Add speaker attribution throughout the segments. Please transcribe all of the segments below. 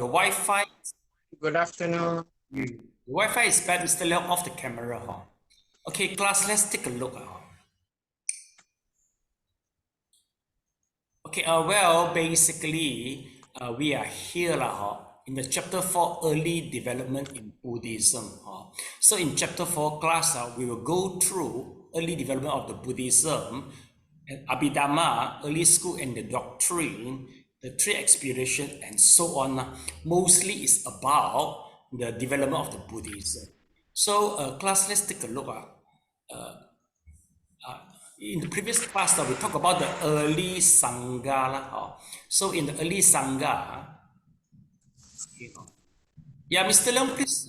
Speaker 1: Wi-Fi.
Speaker 2: Good afternoon.
Speaker 1: The Wi-Fi is bad. Mr. Leong, off the camera. Okay, class, let's take a look. Okay, well, basically, we are here in the chapter 4, early development in Buddhism. So in chapter 4 class, we will go through early development of the Buddhism, and abhidhamma, early school and the doctrine, the three exploration, and so on. Mostly is about the development of the Buddhism. So class, let's take a look. In the previous class, we talked about the early Sangha. So in the early Sangha, yeah, Mr. Leong, please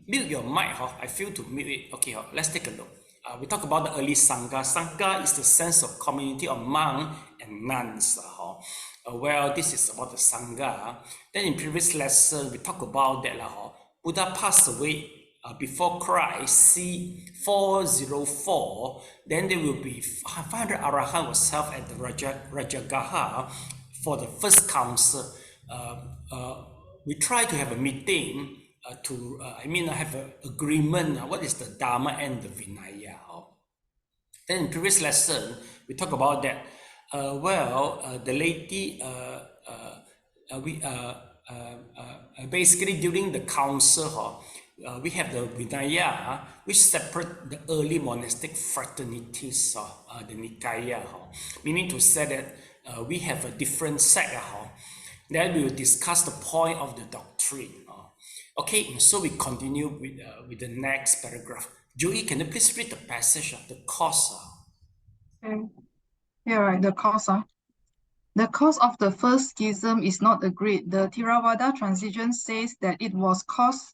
Speaker 1: mute your mic. I feel to mute it. Okay, let's take a look. We talk about the early Sangha. Sangha is the sense of community of monks and nuns. Well, this is about the Sangha. Then in previous lesson, we talk about that. Buddha passed away before Christ, C 404. Then there will be 500 Arahant was held at the Rajagaha for the first council. We try to have a meeting have an agreement. What is the Dharma and the Vinaya? Then in previous lesson, we talk about that. The lady, basically during the council, we have the Vinaya, which separate the early monastic fraternities, the Nikaya, meaning to say that we have a different sect. Then we will discuss the point of the doctrine. Okay, so we continue with the next paragraph. Joey, can you please read the passage of the cause?
Speaker 3: Okay. Yeah, right, the cause. The cause of the first schism is not agreed. The Theravada transition says that it was caused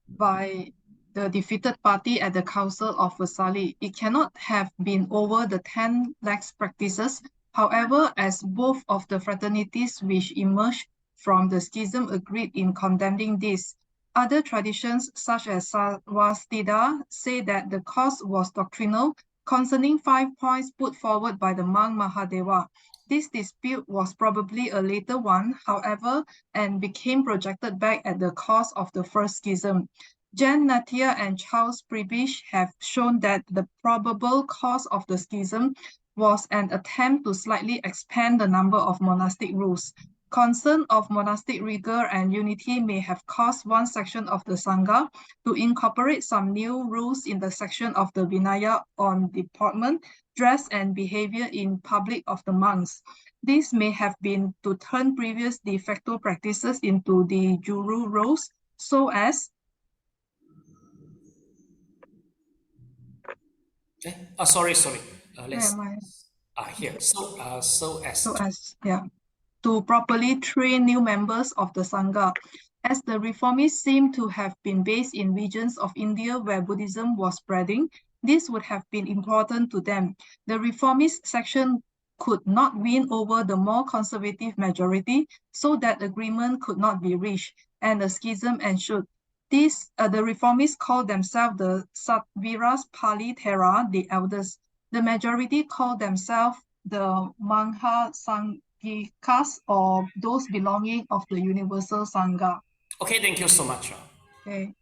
Speaker 3: by the defeated party at the Council of Versailles. It cannot have been over the 10 lax practices. However, as both of the fraternities which emerged from the schism agreed in condemning this, other traditions such as Sarvasthida say that the cause was doctrinal, concerning 5 points put forward by the monk Mahadeva. This dispute was probably a later one, however, and became projected back at the cause of the first schism. Jan Natia and Charles Prebisch have shown that the probable cause of the schism was an attempt to slightly expand the number of monastic rules. Concern of monastic rigor and unity may have caused one section of the Sangha to incorporate some new rules in the section of the Vinaya on deportment, dress, and behavior in public of the monks. This may have been to turn previous de facto practices into the juru rules, so as
Speaker 1: sorry. Here.
Speaker 3: To properly train new members of the Sangha. As the reformists seem to have been based in regions of India where Buddhism was spreading, this would have been important to them. The reformist section could not win over the more conservative majority, so that agreement could not be reached, and a schism ensued. The reformists called themselves the Sattviras Pali Thera, the elders. The majority called themselves the Mangha Sanghikas, or those belonging of the Universal Sangha.
Speaker 1: Okay, thank you so much.
Speaker 3: Okay.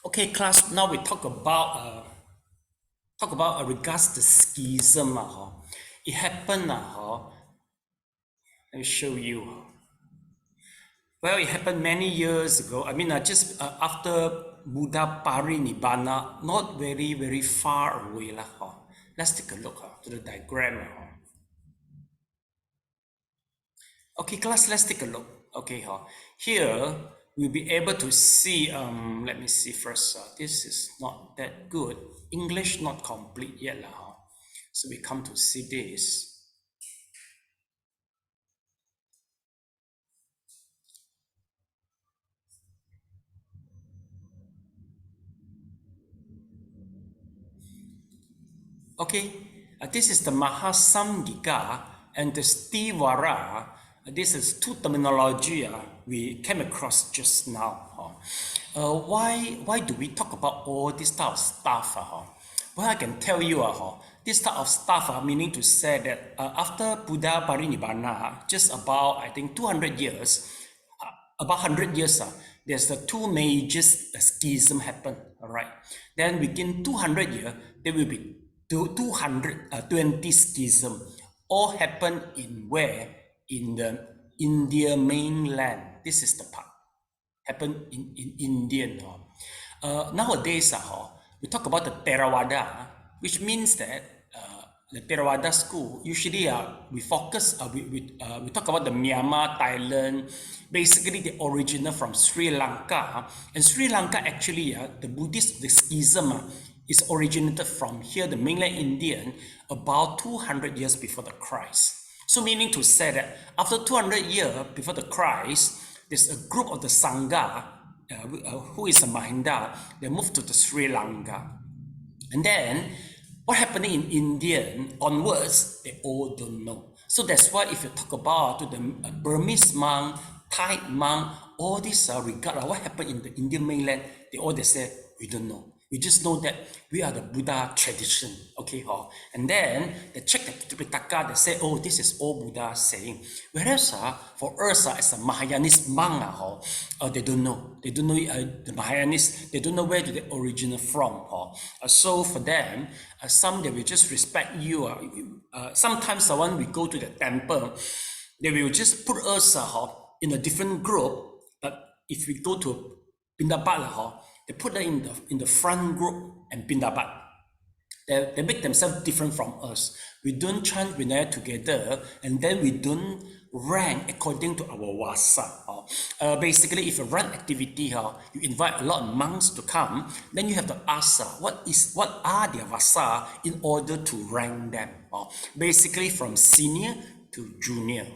Speaker 1: Okay, class. Now we talk about regards to schism. It happened. Let me show you. Well, it happened many years ago. I mean, just after Buddha Parinibbana, not very far away. Let's take a look to the diagram. Okay, class, let's take a look. Okay, here we'll be able to see, let me see first. This is not that good. English not complete yet. So we come to see this. Okay, this is the Mahasamgika and the Stivara. This is two terminology we came across just now. Why do we talk about all this type of stuff? Well, I can tell you, this type of stuff, meaning to say that after Buddha Parinibbana, just about, I think, 200 years, about 100 years, there's the two major schism happen, all right? Then within 200 years, there will be 220 schism, all happen in where? In the India mainland. This is the part, happen in Indian. Nowadays, we talk about the Theravada, which means that the Theravada school, usually we focus, we talk about the Myanmar, Thailand, basically the original from Sri Lanka. And Sri Lanka actually, the Buddhist, the schism is originated from here, the mainland Indian, about 200 years before the Christ. So meaning to say that after 200 years before the Christ, there's a group of the Sangha, who is a Mahinda, they moved to the Sri Lanka. And then what happened in Indian onwards, they all don't know. So that's why if you talk about to the Burmese monk, Thai monk, all this regard what happened in the Indian mainland, they say, we don't know. We just know that we are the Buddha tradition, okay? And then they check the Tipitaka, they say, oh, this is all Buddha saying. Whereas for us as a Mahayanist monk, they don't know. They don't know the Mahayanist, they don't know where they originate from. So for them, some they will just respect you. Sometimes when we go to the temple, they will just put us in a different group. But if we go to Pindapat, they put them in the front group and Pindapat. They make themselves different from us. We don't chant Vinaya together, and then we don't rank according to our wasa. Basically, if you run activity, you invite a lot of monks to come, then you have to ask what are their wasa in order to rank them. Basically, from senior to junior.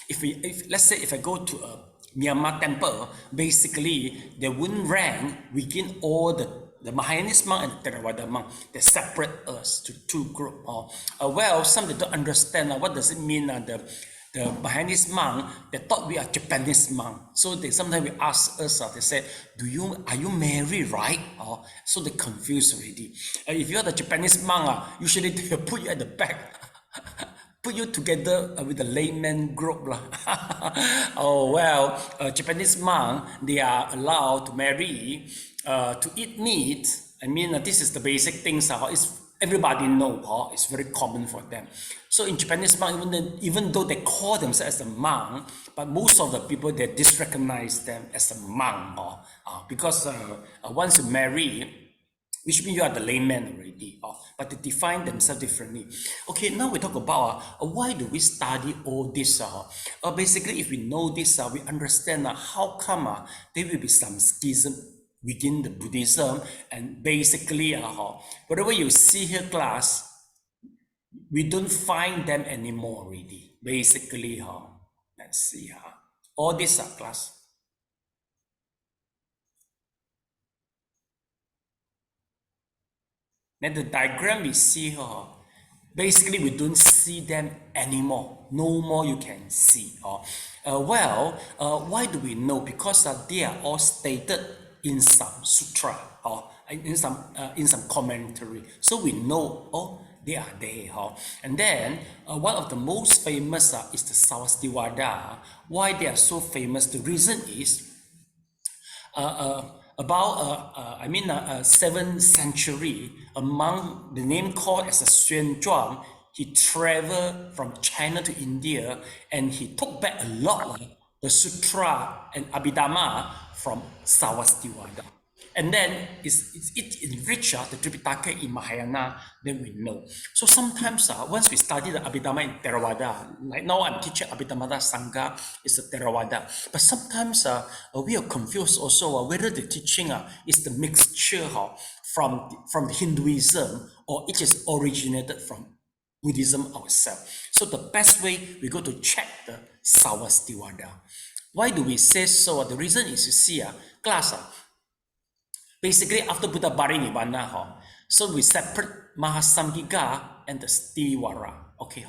Speaker 1: If let's say if I go to a Myanmar temple, basically they wouldn't rank within all the Mahayanist monk and the Theravada monk. They separate us to two groups. Well, some they don't understand what does it mean. The Mahayanist monk, they thought we are Japanese monk. So they sometimes we ask us, they say, are you married, right? So they confused already. If you are the Japanese monk, usually they put you at the back. Put you together with the layman group. Oh, well, Japanese monk, they are allowed to marry, to eat meat. I mean, this is the basic things. Everybody know, it's very common for them. So in Japanese monk, even though they call themselves as a monk, but most of the people, they disrecognize them as a monk. Because once you marry, which means you are the layman already, but they define themselves differently. Okay, now we talk about why do we study all this? Basically, if we know this, we understand how come there will be some schism within the Buddhism, and basically, whatever you see here, class, we don't find them anymore already. Basically, let's see, all this class. Then the diagram we see here, basically we don't see them anymore. No more you can see. Well, why do we know? Because they are all stated in some sutra or in some commentary. So we know, they are there. And then one of the most famous is the Sarvastivada. Why they are so famous? The reason is 7th century, a monk, the name called as a Xuan Zhuang, he traveled from China to India and he took back a lot of the sutra and abhidhamma from Sarvastivada. And then it enriched the Tripitaka in Mahayana, then we know. So sometimes once we study the Abhidhamma in Theravada, like now I'm teaching Abhidhamma Sangha, it's a Theravada. But sometimes we are confused also whether the teaching is the mixture from the Hinduism or it is originated from Buddhism ourselves. So the best way we go to check the Sarvastivada. Why do we say so? The reason is you see class. Basically, after Buddha Parinibbana, so we separate Mahasamgika and the Stivara. Okay,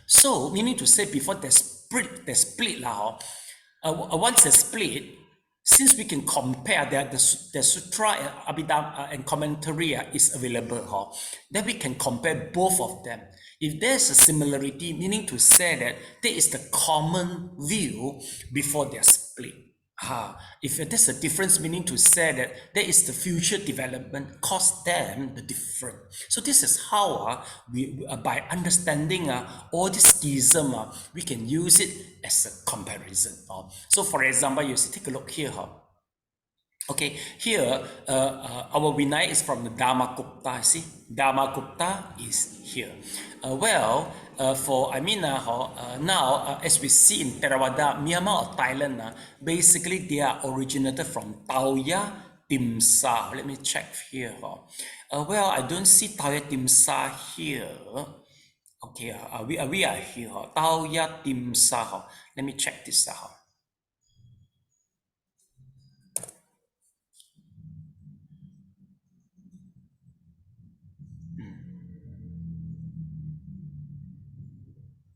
Speaker 1: so meaning to say before they split once they split, since we can compare that the sutra and abhidhamma and commentary is available, then we can compare both of them. If there's a similarity, meaning to say that there is the common view before they are split. If there's a difference, meaning to say that there is the future development cause them the different. So this is how we by understanding all this schism, we can use it as a comparison. So for example, you see, take a look here. Okay, here our Vinaya is from the Dhammakupta. See, Dhammakupta is here. Now as we see in Theravada, Myanmar or Thailand, basically they are originated from Tauya Timsa. Let me check here. I don't see Tauya Timsa here. Okay, we are here. Tauya Timsa. Let me check this out.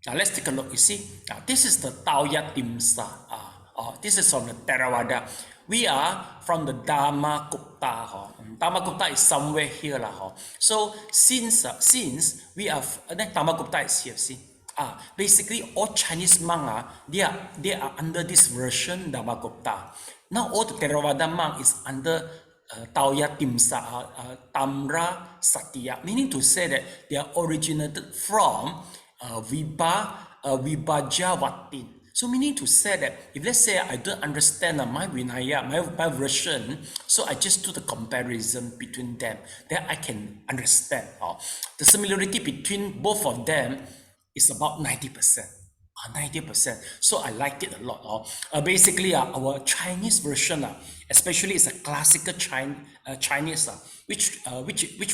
Speaker 1: Now let's take a look. You see, this is the Tauya Timsa. This is from the Theravada. We are from the Dhammakupta. Dhammakupta is somewhere here. So since we are, Dhammakupta is here. See, basically all Chinese monks they are under this version Dhammakupta. Now all the Theravada monk is under Tauya Timsa, Tamra Satya, meaning to say that they are originated from Vibhajavatin. So meaning to say that if let's say I don't understand my Vinaya, my version, so I just do the comparison between them, then I can understand. The similarity between both of them is about 90%. 90%. So I like it a lot. Basically, our Chinese version, especially is a classical Chinese, which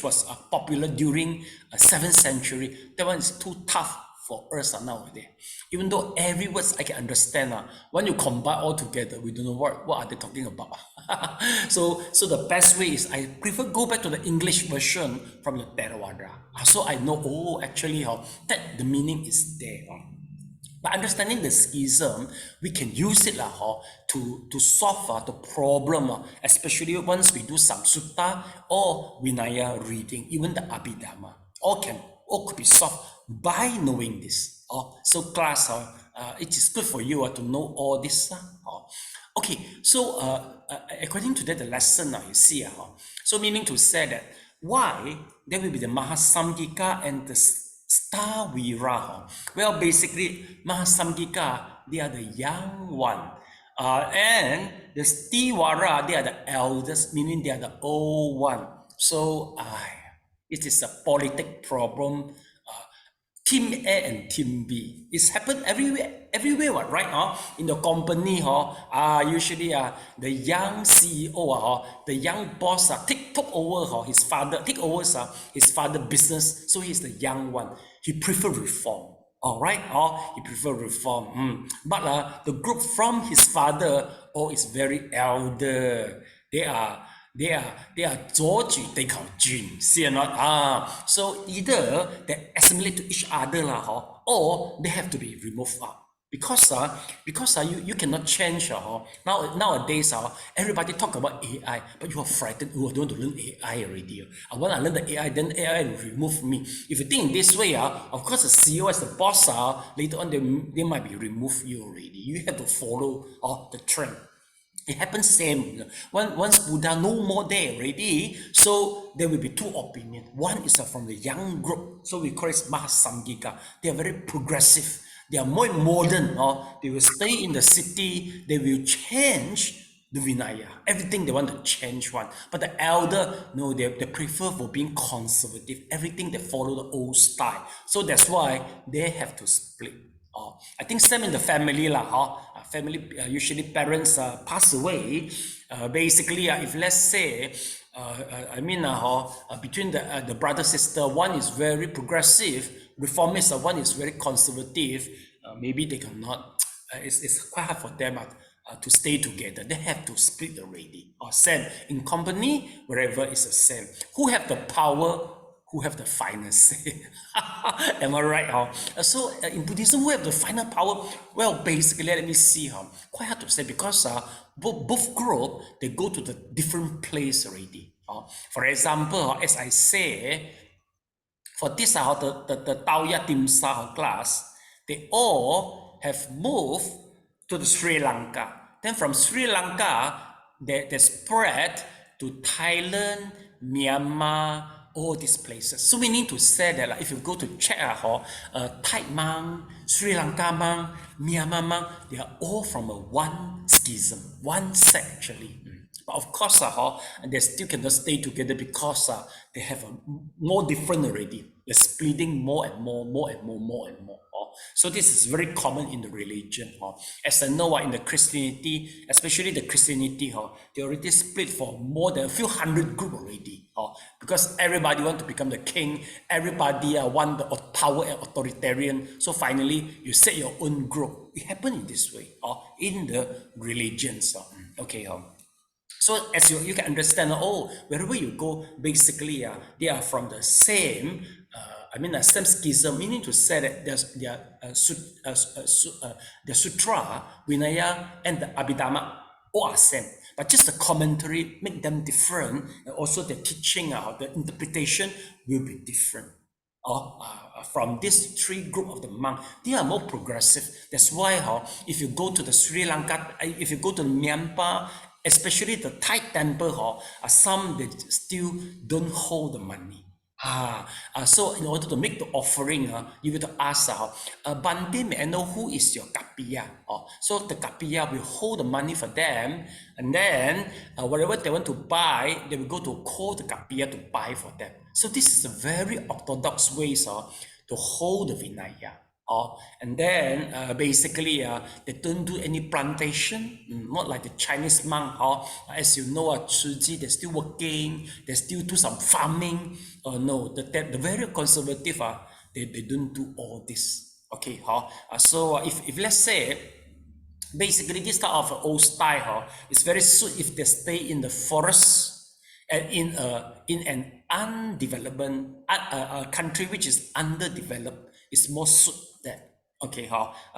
Speaker 1: was popular during 7th century. That one is too tough for us nowadays. Even though every word I can understand, when you combine all together, we don't know what are they talking about. So the best way is I prefer go back to the English version from the Theravada. So I know, actually, that the meaning is there. By understanding the schism, we can use it to solve the problem, especially once we do some sutta or Vinaya reading, even the Abhidhamma. All could be solved by knowing this. So class, it is good for you to know all this. Okay, so according to that, the lesson you see, so meaning to say that why there will be the Mahasamgika and the Stavira. Well, basically, Mahasamgika, they are the young one. And the Stivara, they are the eldest, meaning they are the old one. So, it is a politic problem. Team A and Team B. It's happened everywhere, right? In the company, usually the young CEO, the young boss, took over his father business, so he's the young one. He prefer reform. All right, he prefer reform. But the group from his father, is very elder. They are 左举对考军, see or not? So either they assimilate to each other or they have to be removed because you cannot change. Nowadays everybody talk about AI, but you are frightened. I don't want to learn AI already. When I learn the AI, then AI will remove me. If you think in this way, of course the CEO as the boss, later on they might be remove you already. You have to follow the trend. It happens same. Once Buddha no more there already, so there will be two opinions. One is from the young group, so we call it Mahasamgika. They are very progressive. They are more modern, or they will stay in the city. They will change the Vinaya. Everything they want to change one. But the elder, no, they prefer for being conservative. Everything they follow the old style. So that's why they have to split. I think same in the family lah. Family usually parents pass away. Basically, if let's say, between the brother sister, one is very progressive, reformist, one is very conservative. Maybe they cannot. It's quite hard for them to stay together. They have to split already. Or same in company, wherever it's the same. Who have the power? Who have the final say? Am I right? So in Buddhism, who have the final power? Well, basically, let me see. Quite hard to say because both group, they go to the different place already. For example, as I say, for this the Tauya Timsa class, they all have moved to the Sri Lanka. Then from Sri Lanka, they spread to Thailand, Myanmar, all these places. So we need to say that if you go to check Thai monk, Sri Lanka monk, Myanmar monk, they are all from one schism, one sect actually. But of course, they still cannot stay together because they have more different already. They're splitting more and more and more. So this is very common in the religion. As I know, in the Christianity, especially the Christianity, they already split for more than a few hundred groups already. Because everybody want to become the king, everybody want the power and authoritarian. So finally, you set your own group. It happened in this way, in the religions. Okay. So as you can understand, wherever you go, basically, they are from the same. Same schism, meaning to say that the Sutra, Vinaya, and the Abhidhamma all are same. But just the commentary make them different, and also the teaching, the interpretation will be different. From these three group of the monk, they are more progressive. That's why if you go to the Sri Lanka, if you go to Myanmar, especially the Thai temple, some they still don't hold the money. So in order to make the offering, you will ask, Bande, may I know who is your kapiya? So the kapiya will hold the money for them, and then whatever they want to buy, they will go to call the kapiya to buy for them. So this is a very orthodox ways to hold the Vinaya. And then basically they don't do any plantation, not like the Chinese monk. As you know, Tzu they're still working, they still do some farming. No, the very conservative, they don't do all this. Okay, so if let's say, basically this type of old style, it's very suit if they stay in the forest and in an undeveloped country which is underdeveloped. It's more suit that. Okay,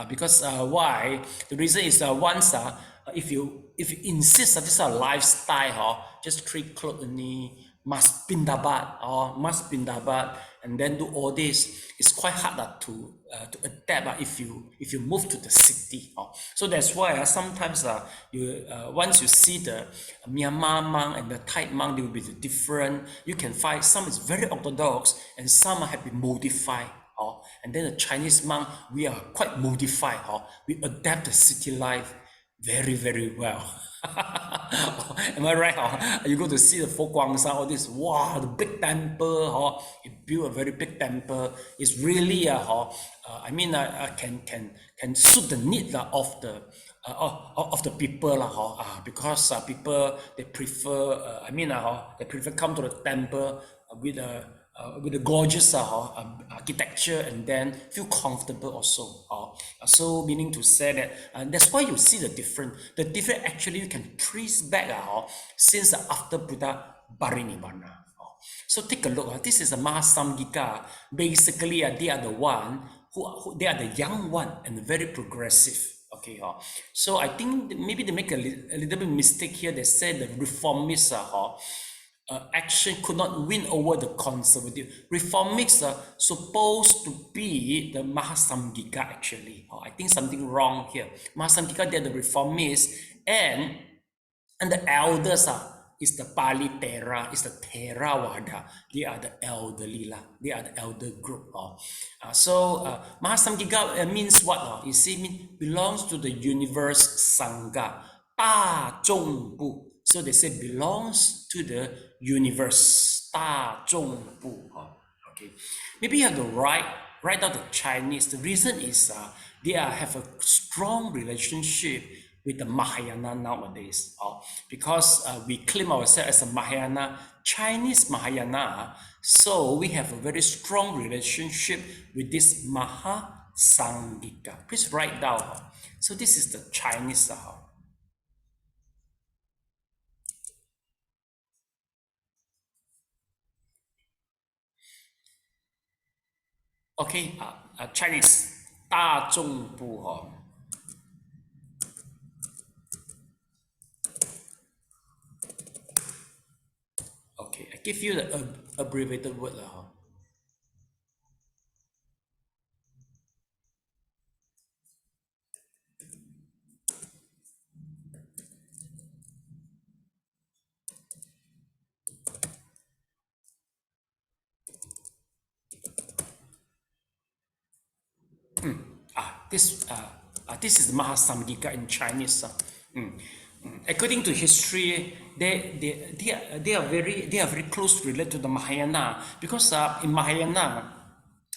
Speaker 1: because why? The reason is once if you insist on this lifestyle, just treat clothes only, must pindabat, and then do all this. It's quite hard to adapt if you move to the city. So that's why sometimes once you see the Myanmar monk and the Thai monk, they will be different. You can find some is very orthodox and some have been modified. And then the Chinese monk, we are quite modified. We adapt the city life very, very well. Am I right? You go to see the Fo Guangshan, all this, wow, the big temple, it built a very big temple. It's really can suit the need of the people, because people they prefer they prefer come to the temple with the gorgeous architecture and then feel comfortable also. So meaning to say that that's why you see the difference. The difference actually you can trace back since after Buddha Parinibbana. So take a look. This is a Mahasamgika. Basically, they are the one who they are the young one and very progressive. Okay, so I think maybe they make a little bit mistake here. They say the reformists action could not win over the conservative. Reformists are supposed to be the Mahasamgika actually. I think something wrong here. Mahasamgika, they're the reformists, and And the elders is the Pali Thera, is the Theravada. They are the elderly lah. They are the elder group. So Mahasamgika means what? You see, belongs to the universe Sangha. Ta Zhong Bu. So they say belongs to the universe. Ta Zhong Bu. Okay. Maybe you have to write out the Chinese. The reason is they have a strong relationship with the Mahayana nowadays, because we claim ourselves as a Mahayana, Chinese Mahayana, so we have a very strong relationship with this Mahasamgika. Please write down. So this is the Chinese. Okay, Chinese, 大众部 Okay, I give you the abbreviated word lah. This is Mahasamgika in Chinese. According to history, they are very close related to the Mahayana, because in Mahayana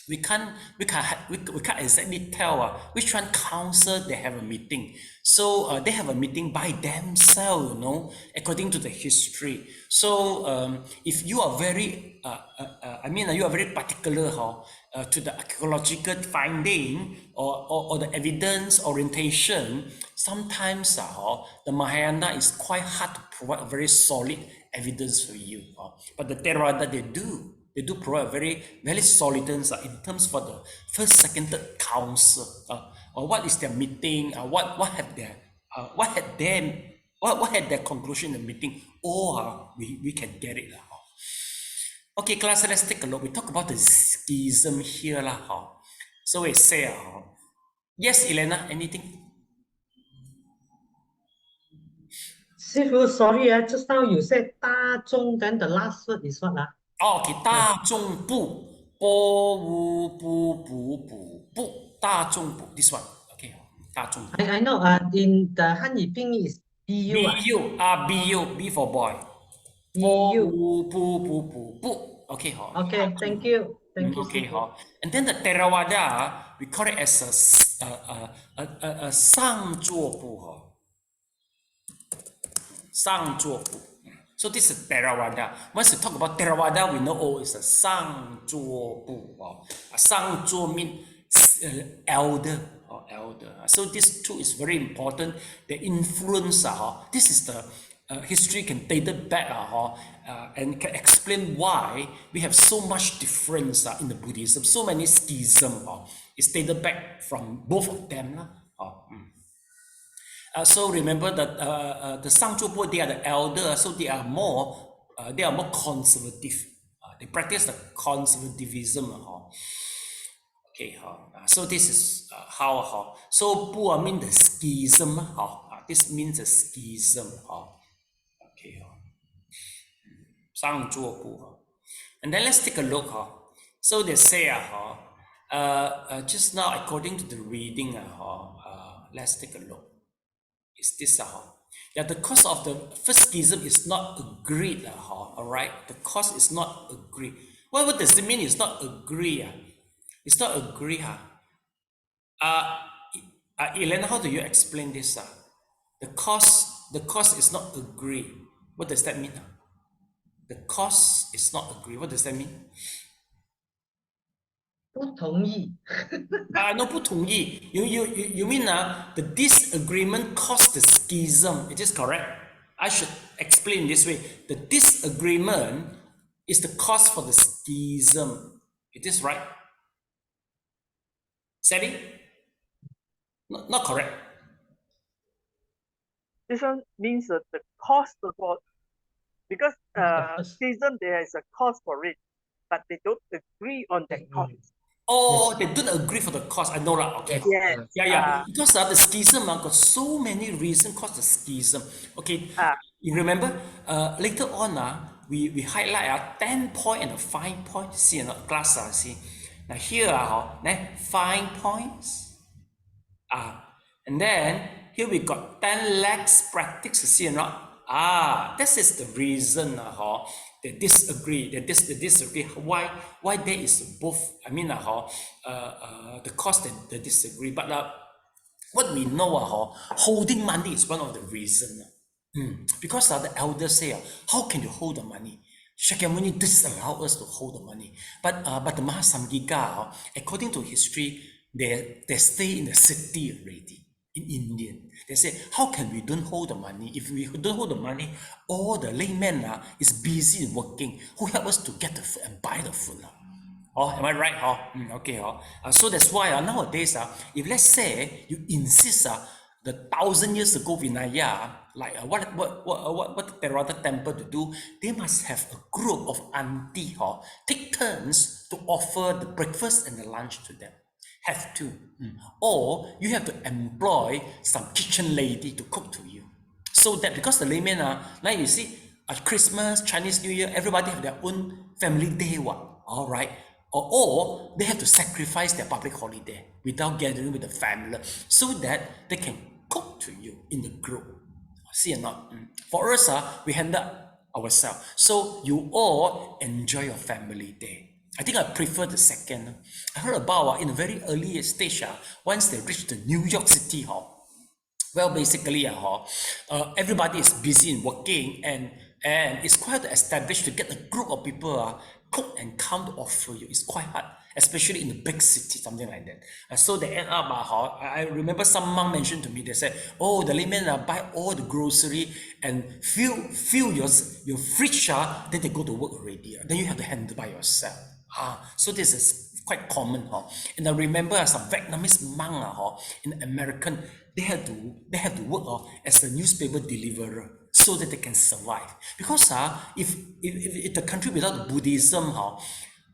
Speaker 1: we can't exactly tell which one council they have a meeting. So they have a meeting by themselves, you know, according to the history. So if you are very, you are very particular to the archaeological finding or the evidence orientation, sometimes the Mahayana is quite hard to provide a very solid evidence for you. But the Theravada, they do provide very, very solid evidence in terms for the first, second, third council, or what is their meeting, what had their conclusion in the meeting, or we can get it. Okay, class, let's take a look. We talk about the schism here. So we say, yes, Elena, anything?
Speaker 4: Sifu, sorry, just now you said 大众, then the last word is what?
Speaker 1: Okay, 大众部, bo wu bu bu bu bu, 大众部, this one. Okay, 大众部.
Speaker 4: I know, in the Hanyi Pinyin is BU.
Speaker 1: BU, B for boy. Bo wu bu bu bu bu. Okay,
Speaker 4: okay, thank you.
Speaker 1: Okay, and then the Theravada, we call it as a sang zuo bu. Sang zuo bu. So this is Theravada. Once we talk about Theravada, we know, it's a sang zuo bu. Sang zuo means elder or elder. So this too is very important. The influence, this is the history can date it back and can explain why we have so much difference in the Buddhism, so many schisms. It's dated back from both of them. So remember that the Sangzuo, they are the elder, so they are more conservative. They practice the conservatism. Okay, so this is how. So Bu means the schism. This means the schism. Okay, Sangzuo Bu. And then let's take a look. So they say, just now according to the reading, let's take a look. Is this that the cause of the first schism is not agreed, all right? The cause is not agreed. What does it mean? It's not agree. It's not agree. Elena, how do you explain this? The cause is not agree. What does that mean? The cause is not agree. What does that mean?
Speaker 4: 不同意.
Speaker 1: No, 不同意. You mean the disagreement caused the schism. It is correct. I should explain this way. The disagreement is the cause for the schism. It is right. Sally? Not correct.
Speaker 5: This one means that the cause for, because schism, there is a cause for it, but they don't agree on the cause.
Speaker 1: Oh, they don't agree for the cause. I know that. Okay.
Speaker 5: Yes.
Speaker 1: Yeah. Because the schism got so many reasons cause the schism. Okay. You remember later on we highlight 10 point and a 5 point. See class see. Now here 5 points. And then here we got 10 lakhs practice. See this is the reason they disagree. They disagree. Why there is both? I mean the cause they disagree. But what we know holding money is one of the reasons. Because the elders say, how can you hold the money? Shakyamuni disallow us to hold the money. But the Mahasamgika, according to history, they stay in the city already, in India. They say, how can we don't hold the money? If we don't hold the money, all the laymen is busy in working. Who help us to get the food and buy the food? Am I right? Okay. So that's why nowadays, if let's say you insist the 1,000 years ago Vinaya, like what the Theravada temple to do, they must have a group of auntie take turns to offer the breakfast and the lunch to them. Have to. Or you have to employ some kitchen lady to cook to you. So that because the laymen like you see, at Christmas, Chinese New Year, everybody have their own family day, all right? Or they have to sacrifice their public holiday without gathering with the family so that they can cook to you in the group. See or not? For us, we handle ourselves. So you all enjoy your family day. I think I prefer the second. I heard about in a very early stage, once they reach the New York City, well, basically, everybody is busy in working, and it's quite established to get a group of people cook and come to offer you. It's quite hard, especially in the big city, something like that. So they end up, I remember some monk mentioned to me, they said, oh, the laymen buy all the grocery and fill your fridge, then they go to work already. Then you have to handle by yourself. So this is quite common. And I remember some Vietnamese monk in American, they had to work as a newspaper deliverer so that they can survive. Because if the country without Buddhism,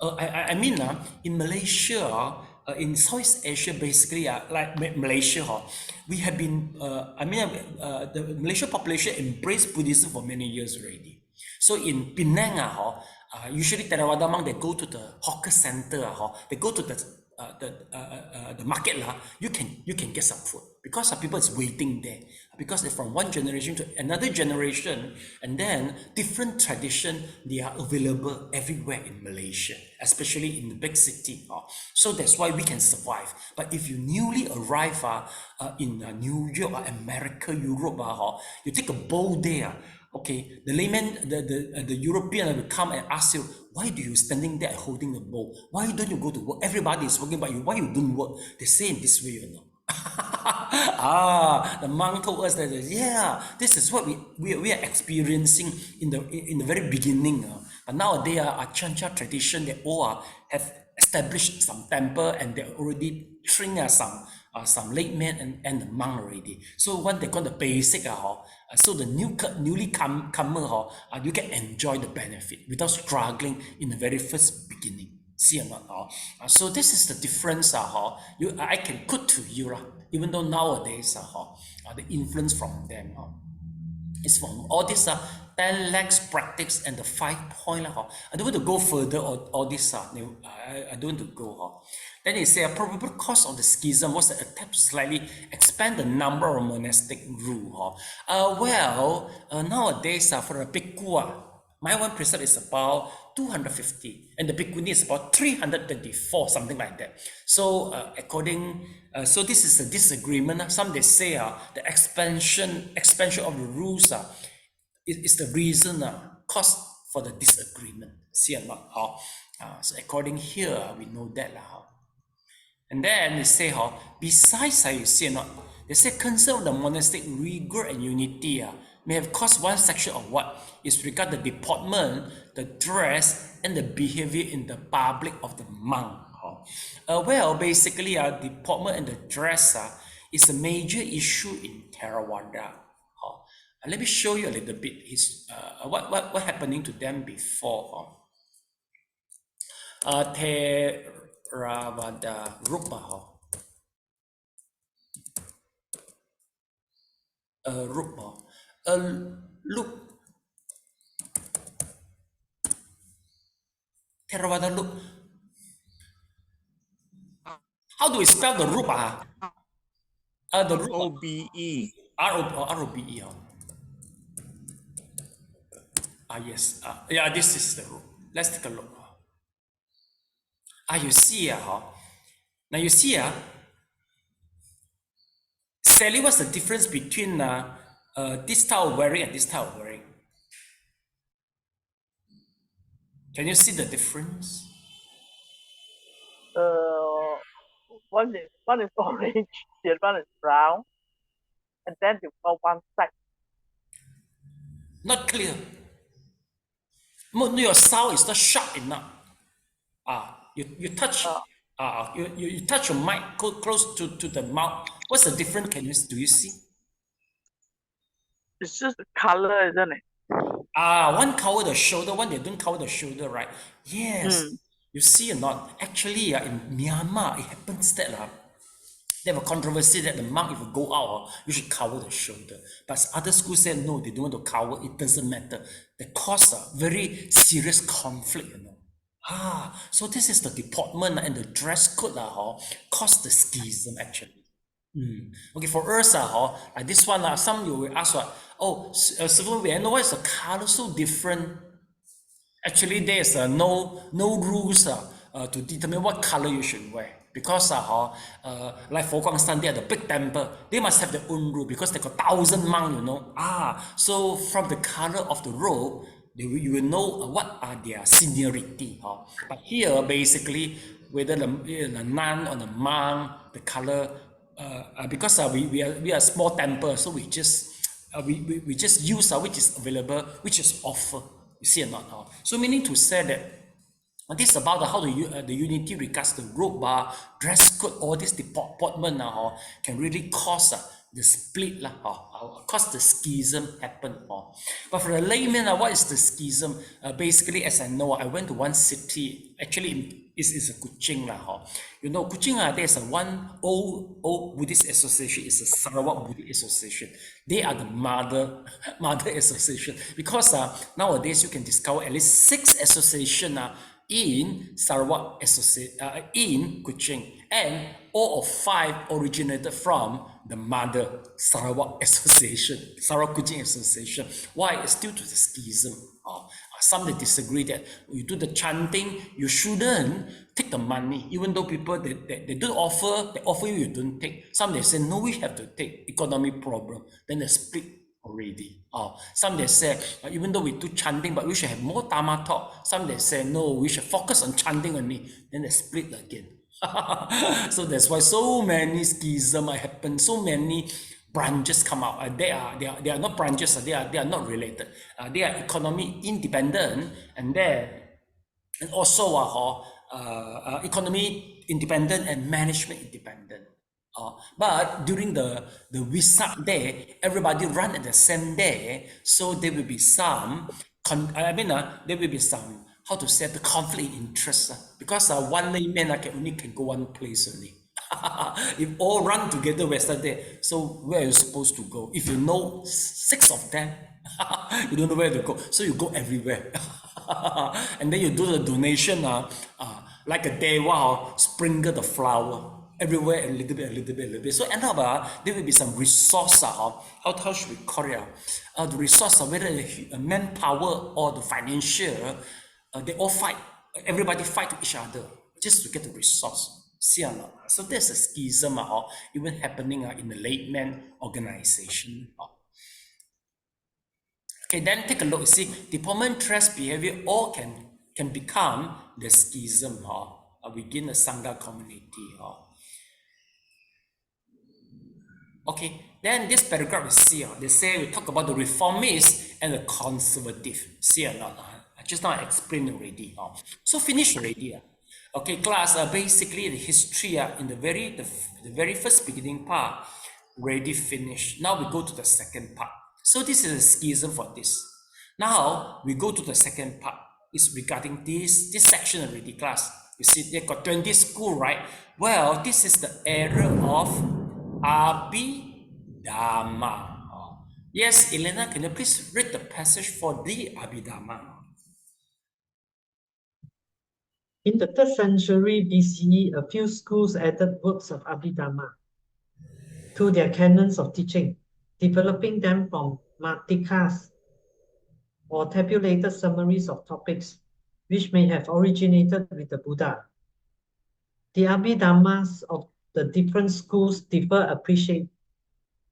Speaker 1: I mean in Malaysia, in Southeast Asia, basically like Malaysia, we have been the Malaysian population embraced Buddhism for many years already. So in Penang, usually Theravada monk, they go to the hawker center, they go to the market, you can get some food because people is waiting there, because they're from one generation to another generation, and then different tradition, they are available everywhere in Malaysia, especially in the big city. So that's why we can survive. But if you newly arrive in New York, America, Europe, you take a bold day, okay, the layman, the European will come and ask you, why do you standing there holding the bowl? Why don't you go to work? Everybody is working, but why you don't work? They say in this way, you know. The monk told us that, yeah, this is what we are experiencing in the very beginning. But nowadays, our Chancha tradition, they all have established some temple, and they already trained some late men and the monk already. So when they got the basic, so the newly comer, you can enjoy the benefit without struggling in the very first beginning. See or not? So this is the difference. I can put to you, even though nowadays the influence from them is from all this 10 lakhs practice and the 5 point. I don't want to go further all this. I don't want to go. Then he say a probable cause of the schism was an attempt to slightly expand the number of monastic rule. Nowadays for a bhikkhu, my one precept is about 250, and the bhikkhuni is about 324, something like that. So so this is a disagreement. Some they say the expansion of the rules is the reason cause for the disagreement. See or not? So according here, we know that. And then they say, besides, you see or not, they say concern of the monastic rigor and unity may have caused one section of what is regard the deportment, the dress, and the behavior in the public of the monk. Basically, deportment and the dress is a major issue in Theravada. Let me show you a little bit what happening to them before. Theravada Rupa. Rupa. loop. Theravada loop. How do we spell the root? The root.
Speaker 2: O-B-E.
Speaker 1: R-O-B-E. Yes. Yeah, this is the root. Let's take a look. You see, now you see, Sally, what's the difference between this type of wearing and this type of wearing? Can you see the difference?
Speaker 5: One is orange, the other one is brown, and then you go one side.
Speaker 1: Not clear. Your sound is not sharp enough. You touch. You touch your mic close to the mouth. What's the difference? Do you see?
Speaker 5: It's just the color, isn't it?
Speaker 1: One cover the shoulder, one they don't cover the shoulder, right? Yes. You see or not? Actually, in Myanmar, it happens that they have a controversy that the monk, if you go out, you should cover the shoulder. But other schools say no, they don't want to cover. It doesn't matter. They cause a very serious conflict, you know. So this is the deportment and the dress code cause the schism actually. Okay, for us, like this one, some you will ask, Sifu, I know why is the color so different? Actually, there is no rules to determine what color you should wear. Because like for Guangshan, they are the big temple, they must have their own rule because they got 1,000 monks, you know. So from the color of the robe, you will know what are their seniority. But here, basically, whether the nun or the monk, the color, because we are a small temple, so we just use which is available, which is offered. You see or not? So meaning to say that this is about how the unity regards the robe, dress code, all this deportment can really cause the split, cause the schism happen. But for the layman, what is the schism? Basically, as I know, I went to one city, actually it's a Kuching. You know, Kuching, there's one old Buddhist association, it's a Sarawak Buddhist association. They are the mother association, because nowadays you can discover at least 6 associations in Sarawak in Kuching, and all of 5 originated from the mother Sarawak Association, Sarawak Kuching Association. Why? It's due to the schism. Some that disagree that you do the chanting, you shouldn't take the money, even though people they don't offer, they offer you, you don't take. Some they say no, we have to take, economic problem. Then they split already. Some they say even though we do chanting, but we should have more Dharma talk. Some they say no, we should focus on chanting only. Then they split again. So that's why so many schism happen, so many branches come out. They are not branches, they are not related. They are economy independent, and also economy independent and management independent. But during the Vesak day, everybody run at the same day, so there will be some there will be some, how to say, the conflict in interest, because one layman can go one place only. If all run together yesterday, so where are you supposed to go? If you know 6 of them, you don't know where to go, so you go everywhere. And then you do the donation, like a dewa, sprinkle the flower everywhere, a little bit. So end up, there will be some resource, how should we call it? The resource, whether the manpower or the financial, they all fight. Everybody fight to each other just to get the resource. See or not? So there's a schism even happening in the layman organization. Okay, then take a look. See, deportment, dress, behavior, all can become the schism within the Sangha community. Okay, then this paragraph we see, they say we talk about the reformist and the conservative. See or not? Just now I explained already. So finish already. Okay, class, basically the history in the very first beginning part already finished. Now we go to the second part. So this is a schism for this. Now we go to the second part. It's regarding this section already, class. You see, they got 20 school, right? Well, this is the era of abhidhamma. Yes, Elena, can you please read the passage for the Abhidhamma?
Speaker 4: In the 3rd century BCE, a few schools added works of Abhidhamma to their canons of teaching, developing them from Matikas or tabulated summaries of topics, which may have originated with the Buddha. The Abhidhammas of the different schools differ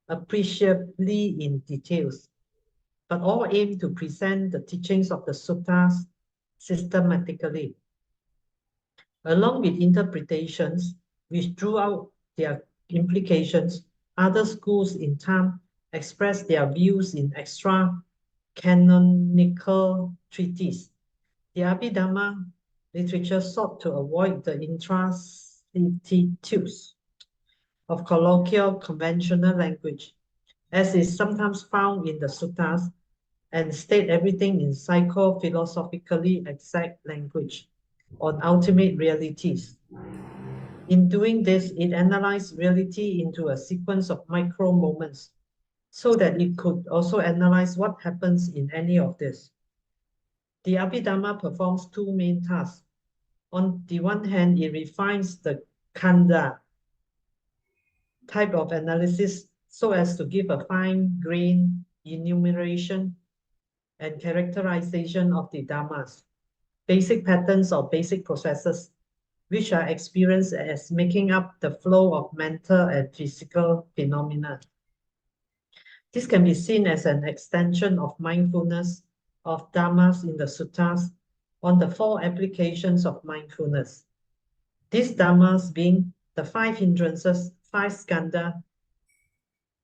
Speaker 4: appreciably in details, but all aim to present the teachings of the suttas systematically, along with interpretations which drew out their implications. Other schools in time expressed their views in extra canonical treatises. The Abhidhamma literature sought to avoid the intricacies of colloquial conventional language, as is sometimes found in the suttas, and state everything in psycho-philosophically exact language on ultimate realities. In doing this, it analyzed reality into a sequence of micro moments so that it could also analyze what happens in any of this. The Abhidhamma performs two main tasks. On the one hand, it refines the Khanda type of analysis so as to give a fine-grained enumeration and characterization of the Dhammas, basic patterns or basic processes, which are experienced as making up the flow of mental and physical phenomena. This can be seen as an extension of mindfulness of Dhammas in the suttas on the 4 applications of mindfulness. These Dhammas being the 5 hindrances, 5 skandha,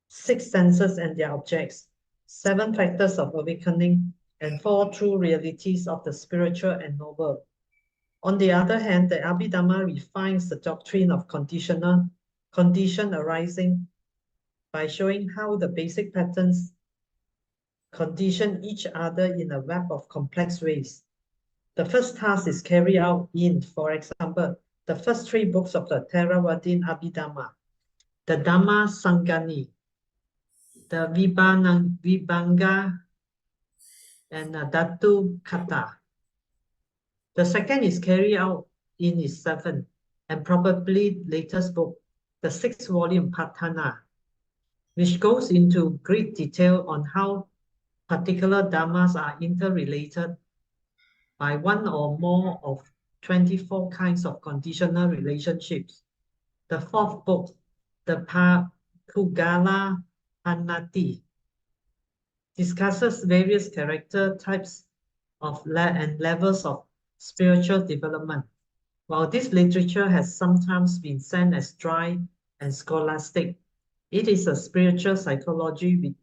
Speaker 4: 6 senses and their objects, 7 factors of awakening, and 4 true realities of the spiritual and noble. On the other hand, the Abhidhamma refines the doctrine of condition arising by showing how the basic patterns condition each other in a web of complex ways. The first task is carried out in, for example, the first 3 books of the Theravadin Abhidhamma, the Dhamma Sangani, the Vibhanga, and Dhatu Kata. The second is carried out in his 7th and probably latest book, the 6th volume Patthana, which goes into great detail on how particular dhammas are interrelated by one or more of 24 kinds of conditional relationships. The 4th book, the Pugala Panati, discusses various character types of and levels of spiritual development. While this literature has sometimes been seen as dry and scholastic, it is a spiritual psychology with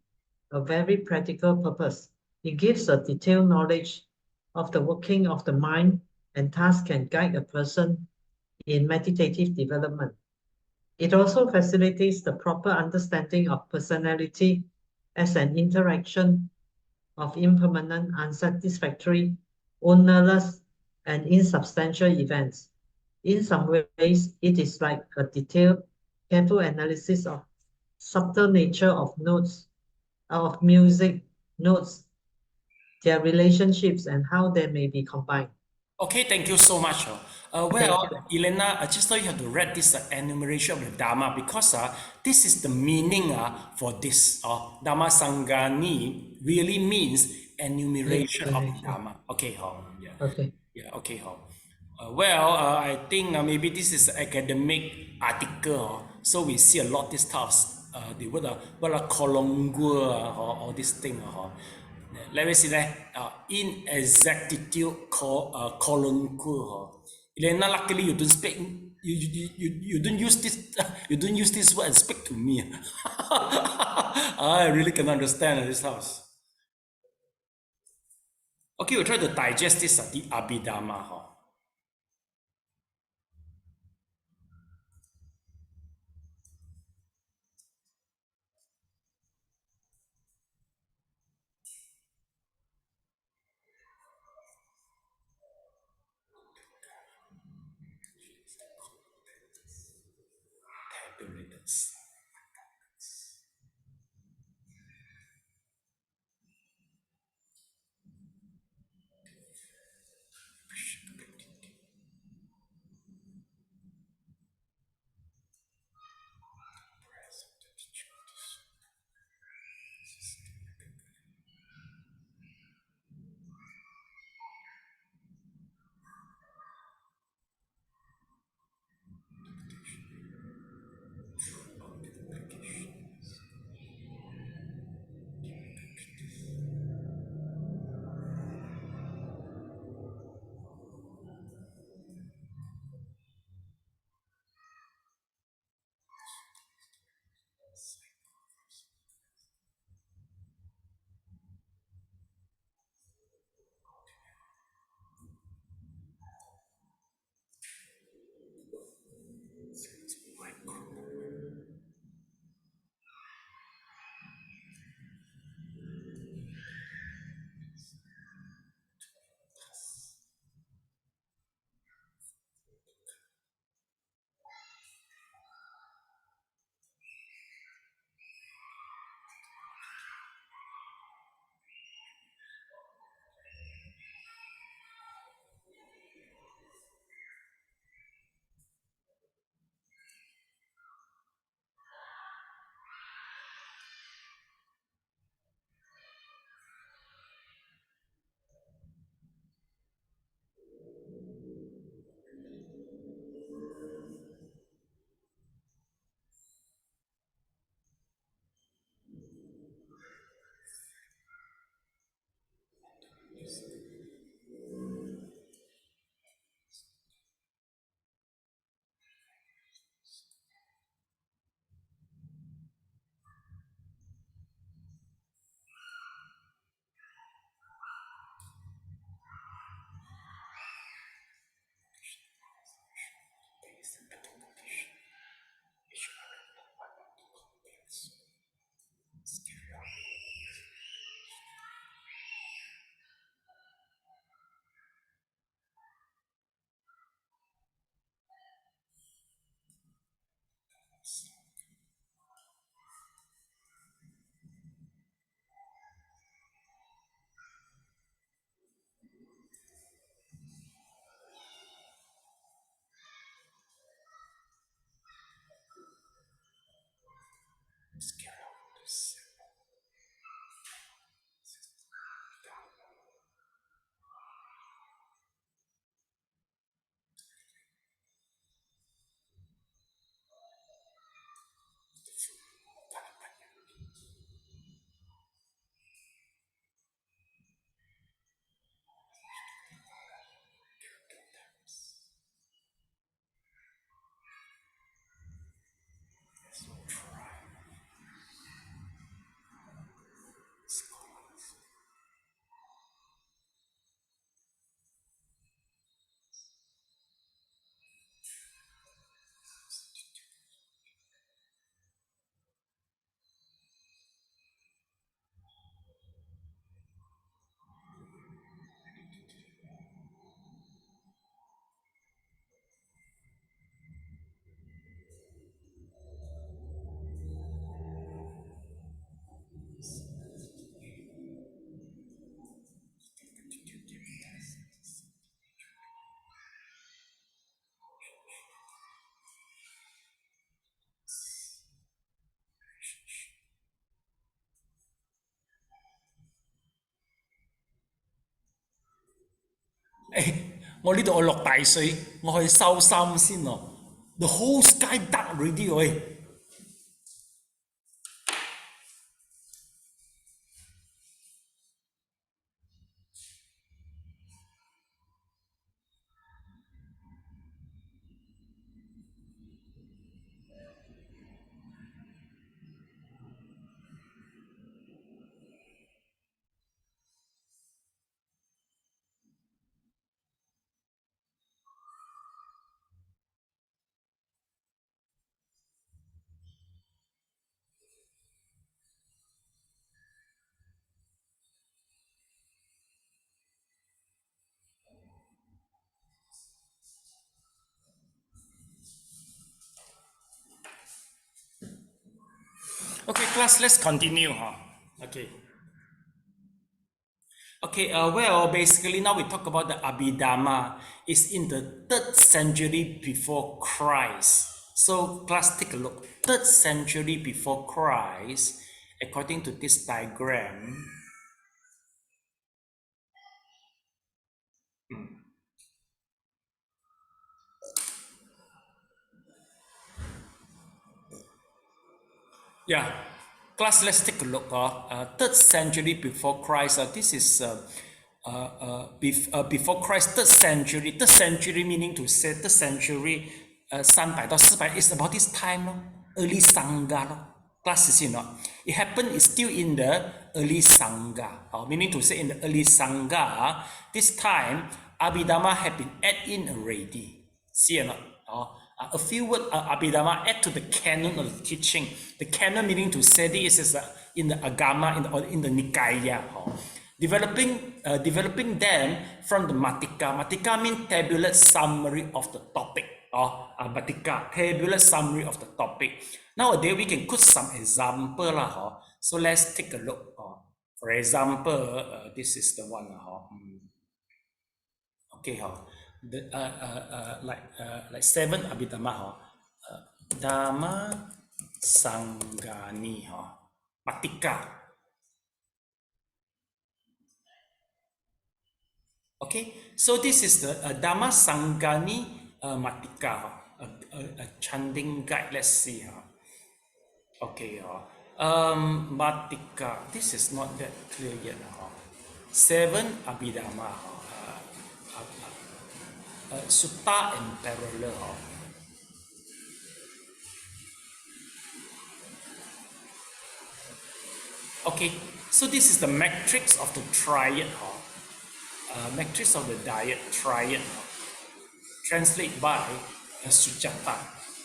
Speaker 4: a very practical purpose. It gives a detailed knowledge of the working of the mind and thus can guide a person in meditative development. It also facilitates the proper understanding of personality as an interaction of impermanent, unsatisfactory, ownerless, and insubstantial events. In some ways, it is like a detailed, careful analysis of subtle nature of notes, of music, notes, their relationships, and how they may be combined.
Speaker 1: Okay, thank you so much. Elena, I just thought you have to read this enumeration of the Dhamma because this is the meaning for this. Dhamma Sangani really means enumeration of the Dhamma. Okay, yeah.
Speaker 4: Okay.
Speaker 1: Yeah, okay. I think maybe this is academic article. So we see a lot this types. The word kolongua or all this thing. Let me see that. Inexactitude kolongua. Elena, luckily you don't speak. You don't use this. You don't use this word and speak to me. I really can understand this house. Okay, we'll try to digest this the Abhidhamma. 我呢度我落大水，我去收衫先咯。The whole sky dark already 喂。Okay, class, let's continue. Okay. Okay, well, basically now we talk about the abhidhamma. It's in the 3rd century before Christ. So class, take a look. 3rd century before Christ, according to this diagram. Yeah, class, let's take a look. 3rd century before Christ. This is before Christ, 3rd century. 3rd century meaning to say 3rd century 300到400 is about this time, early Sangha. Class, is, it happened is still in the early Sangha. Meaning to say in the early Sangha, this time abhidhamma had been added in already. See or not? A few words abhidhamma add to the canon of the teaching. The canon meaning to say this is in the agama, in the nikaya. Developing them from the matika. Matika means tabular summary of the topic. Matika, tabular summary of the topic. Nowadays we can put some example. So let's take a look. For example, this is the one. Okay, like 7 abhidhamma. Dhamma Sangani. Matika. Okay, so this is the Dhamma Sangani Matika, a chanting guide. Let's see. Okay, Matika. This is not that clear yet. 7 abhidhamma. Sutta and parallel. Okay, so this is the matrix of the triad. Matrix of the diet triad, translated by Sujata.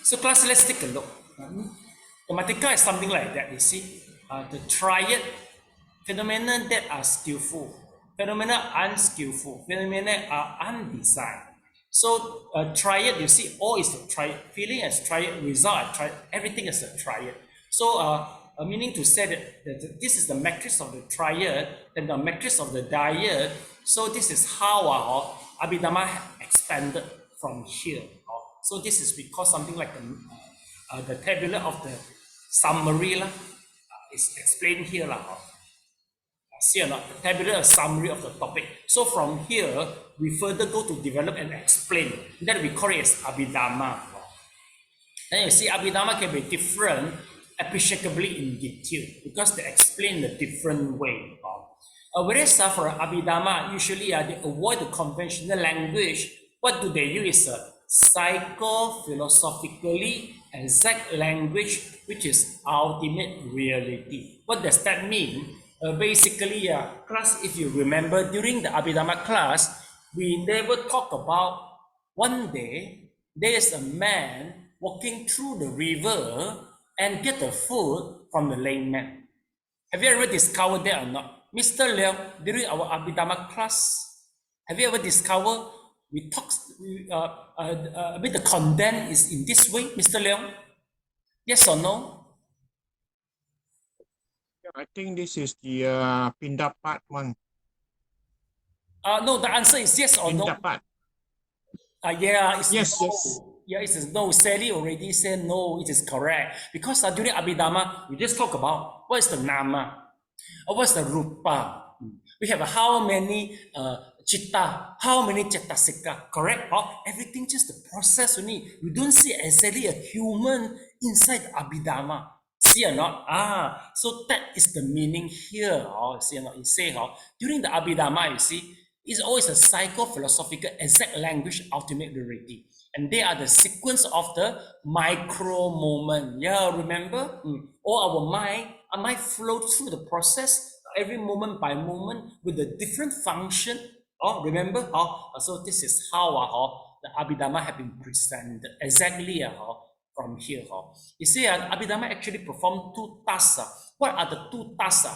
Speaker 1: So class, let's take a look. The Matika is something like that, you see. The triad, phenomena that are skillful, phenomena unskillful, phenomena are undesigned. So triad, you see, all is a triad, feeling as triad, result as triad, everything is a triad. So meaning to say that this is the matrix of the triad and the matrix of the diet. So this is how abhidhamma expanded from here. So this is because something like the tabular of the summary is explained here. See or not? The tabular summary of the topic. So from here, we further go to develop and explain. That we call it as abhidhamma. Then you see abhidhamma can be different, appreciably in detail, because they explain the different way. Whereas for abhidhamma, usually they avoid the conventional language. What do they use? Psycho-philosophically exact language, which is ultimate reality. What does that mean? Basically, class, if you remember, during the abhidhamma class, we never talk about one day there is a man walking through the river and get the food from the layman. Have you ever discovered that or not? Mr. Leong, during our abhidhamma class, have you ever discovered we talk a bit the content is in this way, Mr. Leong? Yes or no?
Speaker 2: I think this is the Pindapat one.
Speaker 1: No, the answer is yes or
Speaker 2: Pindapat.
Speaker 1: no. Yeah, it's
Speaker 2: Yes,
Speaker 1: no.
Speaker 2: yes.
Speaker 1: Yeah, it is no. Sally already said no, it is correct. Because during abhidhamma, we just talk about what is the nama, or what's the rupa. We have how many chitta. How many cettasika? Correct? Everything just the process only. You don't see exactly a human inside abhidhamma. See or not? So that is the meaning here. See or not? You say during the abhidhamma, you see, it's always a psycho-philosophical exact language ultimate reality. And they are the sequence of the micro moment. Yeah, remember? All our mind flows through the process every moment by moment with a different function. Remember? So this is how the abhidhamma have been presented exactly from here. You see, abhidhamma actually perform two tasks. What are the two tasks?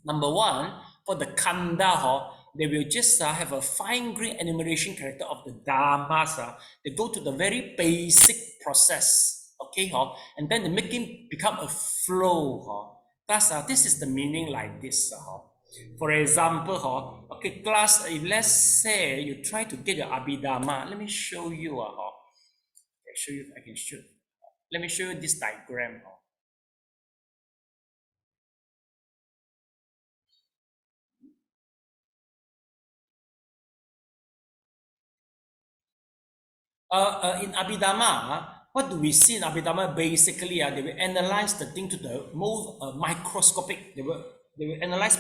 Speaker 1: Number one, for the khandha, they will just have a fine-grained enumeration character of the dhammas. They go to the very basic process, okay? And then they make it become a flow. Thus, this is the meaning like this. For example, okay, class, if let's say you try to get your abhidhamma, let me show you. I can show. Let me show you this diagram. In abhidhamma, what do we see in abhidhamma? Basically, they will analyze the thing to the most microscopic. They will analyze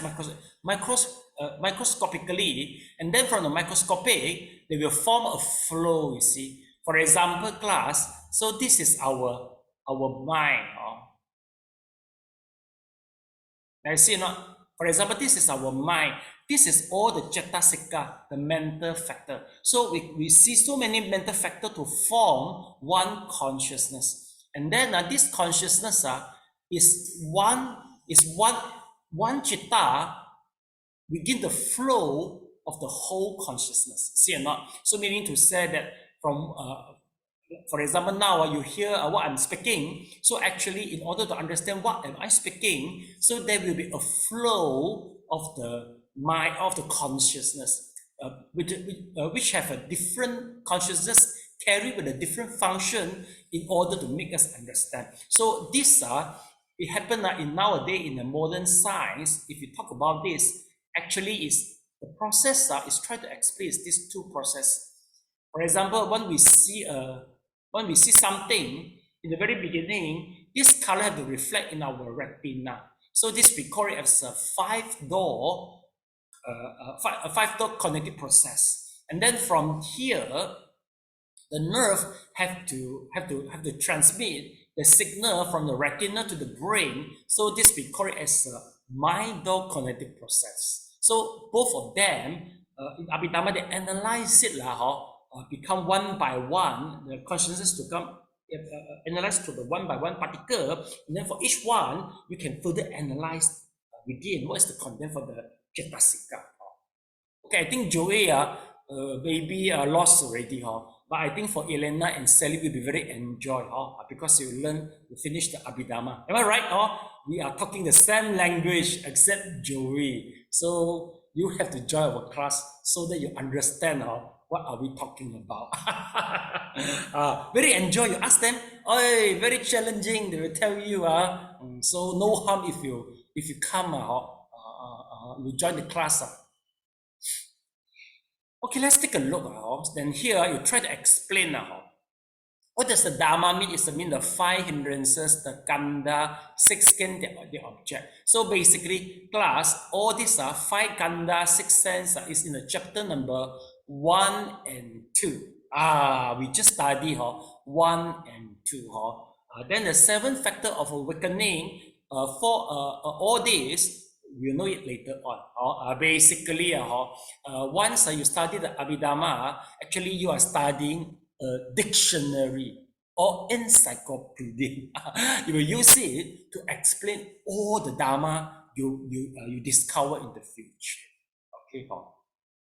Speaker 1: microscopically, and then from the microscopic, they will form a flow. You see, for example, class. So this is our mind. Now you see, not. For example, this is our mind. This is all the cettasika, the mental factor. So we see so many mental factors to form one consciousness. And then this consciousness is one chitta within the flow of the whole consciousness. See or not? So meaning to say that from for example, now you hear what I'm speaking. So actually, in order to understand what am I speaking, so there will be a flow of the mind, of the consciousness, which have a different consciousness carried with a different function in order to make us understand. So this it happened in nowadays in the modern science. If you talk about this, actually is the process is trying to explain these two processes. For example, when we see something in the very beginning, this color have to reflect in our retina. So this we call it as a five-door cognitive process. And then from here, the nerve have to transmit the signal from the retina to the brain. So this we call it as a mind-door cognitive process. So both of them in abhidhamma, they analyze it become one by one, the consciousness to come analyzed to the one by one particle, and then for each one, you can further analyze within what is the content for the cettasika. Okay, I think Joey maybe lost already, but I think for Elena and Sally will be very enjoy, because you finish the abhidhamma. Am I right? We are talking the same language except Joey, so you have to join our class so that you understand what are we talking about. Very enjoy. You ask them, very challenging. They will tell you. So no harm if you come. You join the class. Okay, let's take a look. Then here you try to explain. What does the Dharma mean? It means the five hindrances, the khandha, six skin, the object. So basically, class, all these are five khandha, six sense is in the chapter number 1 and 2. We just study 1 and 2. Then the seventh factor of awakening for all this, we'll know it later on. Basically, once you study the abhidhamma, actually you are studying a dictionary or encyclopedia. You will use it to explain all the dharma you discover in the future. Okay,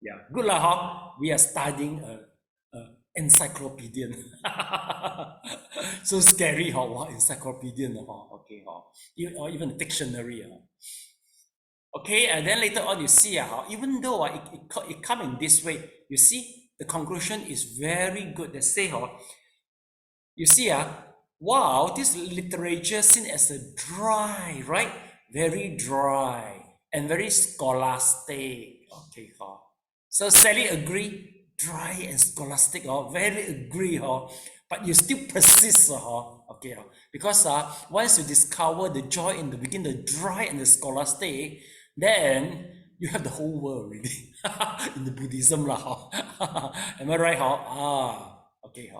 Speaker 1: yeah, good lah. We are studying encyclopedian. So scary, what encyclopedian? Okay, or even a dictionary. Okay, and then later on you see even though it come in this way, you see the conclusion is very good. They say you see wow, this literature seen as a dry, right? Very dry and very scholastic. Okay, So Sally agree, dry and scholastic, very agree, but you still persist, okay, because once you discover the joy in the begin, the dry and the scholastic, then you have the whole world already in the Buddhism lah. Am I right? Okay,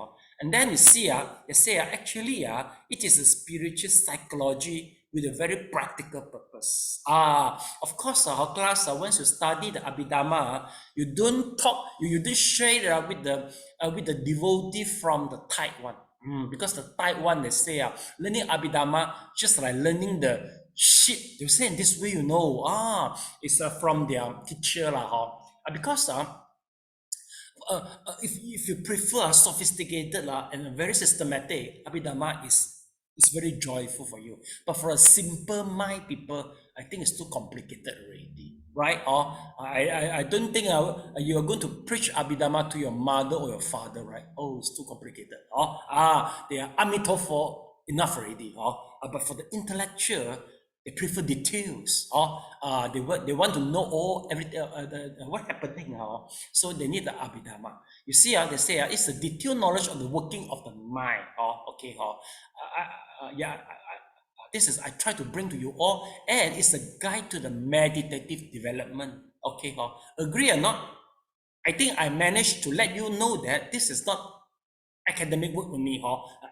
Speaker 1: and then you see, they say actually, it is a spiritual psychology with a very practical purpose. Of course, our class, once you study the abhidhamma, you don't talk, you don't share with the devotee from the type one. Because the type one, they say, learning abhidhamma just like learning the shit. They say in this way, it's from their teacher lah. Because if you prefer sophisticated and very systematic, abhidhamma is very joyful for you. But for a simple mind people, I think it's too complicated already, right? Or I don't think you are going to preach abhidhamma to your mother or your father, right? Oh, it's too complicated. They are amitofo enough already. But for the intellectual, they prefer details. They want to know everything, what happening. So they need the abhidhamma. You see, they say it's a detailed knowledge of the working of the mind. Okay. This is I try to bring to you all, and it's a guide to the meditative development. Okay. Agree or not? I think I managed to let you know that this is not academic work with me.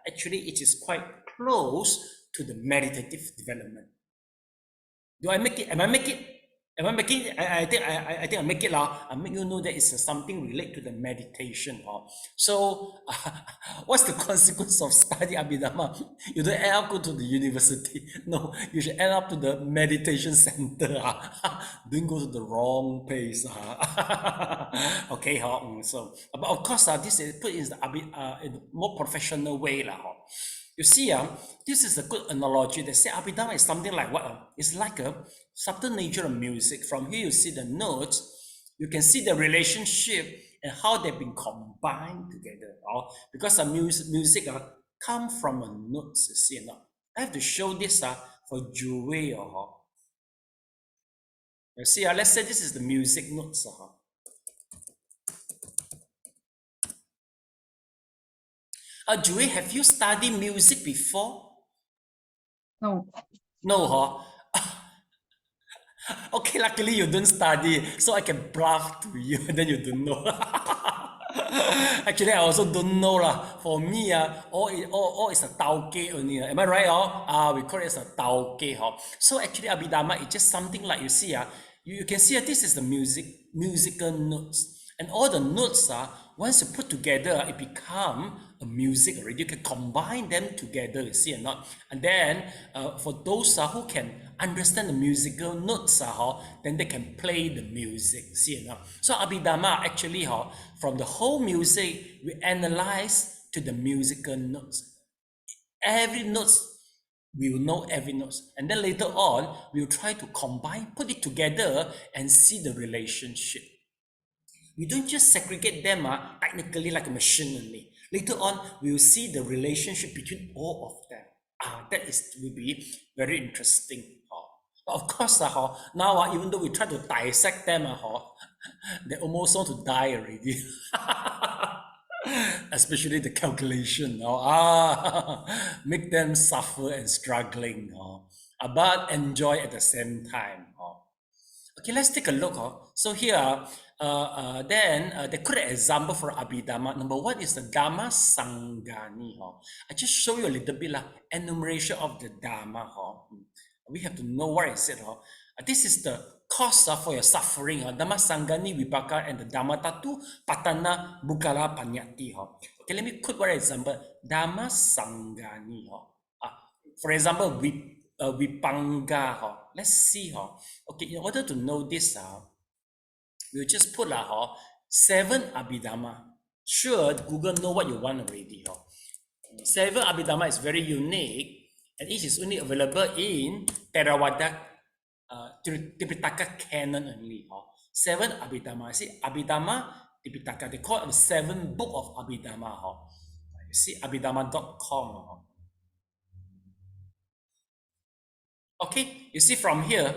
Speaker 1: Actually, it is quite close to the meditative development. Do I make it? Am I making it? I think I make it I make you know that it's something related to the meditation. So what's the consequence of study abhidhamma? You don't end up go to the university. No, you should end up to the meditation center. Don't go to the wrong place. Okay. So but of course this is put in the more professional way. You see, this is a good analogy. They say abhidhamma is something like what? It's like a subtle nature of music. From here you see the notes, you can see the relationship and how they've been combined together. Because the music come from a notes, you see. I have to show this for Jue. You see, let's say this is the music notes. Jue, have you studied music before?
Speaker 3: No.
Speaker 1: No, Okay, luckily you don't study, so I can bluff to you, and then you don't know. Actually, I also don't know lah. For me, all is a tauke only. Am I right? We call it as a tauke. So actually, abhidhamma is just something like you see. You can see this is the musical notes, and all the notes once you put together, it become a music already. You can combine them together, you see or not? And then for those who can understand the musical notes, then they can play the music, see or not? So abhidhamma actually, from the whole music, we analyze to the musical notes. Every notes, we will know every notes. And then later on, we'll try to combine, put it together and see the relationship. We don't just segregate them technically like a machine only. Later on, we will see the relationship between all of them. That will be very interesting. But of course, now even though we try to dissect them, they almost want to die already. Especially the calculation. Make them suffer and struggling. But enjoy at the same time. Okay, let's take a look. So here, then they could an example for abhidhamma. Number one is the Dhamma Sangani. I just show you a little bit enumeration of the Dhamma. We have to know what is it. This is the cause for your suffering. Dhamma Sangani Vipaka and the Dhamma Tatu Patana Bukala Panyati. Okay, let me quote one example. Dhamma Sangani. For example, Vipanga. Let's see. Okay, in order to know this, we'll just put 7 abhidhamma. Sure, Google know what you want already. 7 abhidhamma is very unique, and each is only available in Theravada Tipitaka canon only. 7 abhidhamma. See, abhidhamma Tipitaka. They call it the 7 book of abhidhamma. You see, abhidhamma.com. Okay, you see from here,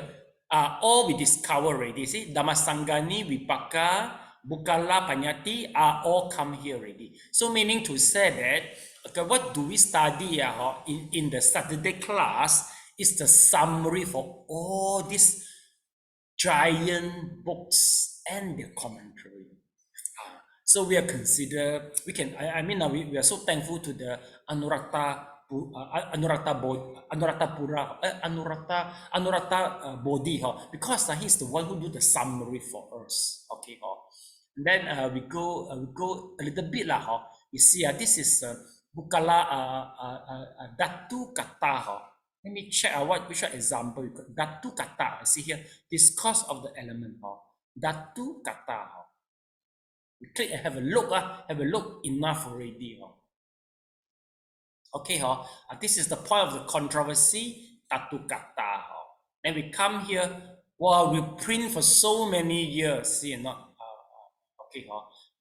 Speaker 1: all we discover already. See, Dhamma Sangani, Vipaka, Bukala, Panyati are all come here already. So meaning to say that, okay, what do we study in the Saturday class is the summary for all these giant books and their commentary. So we are considered, we can, we are so thankful to the Anurakta Bodhi, because he's the one who do the summary for us. Okay, and then we go a little bit lah. You see, this is Bukala Datu Kata. Let me check which example you got. Datu Kata. See here, discourse of the element. Datu Kata. We click and have a look. Enough already. Okay, this is the point of the controversy. Datu Kata. Then we come here. Wow, we print for so many years. See, not okay,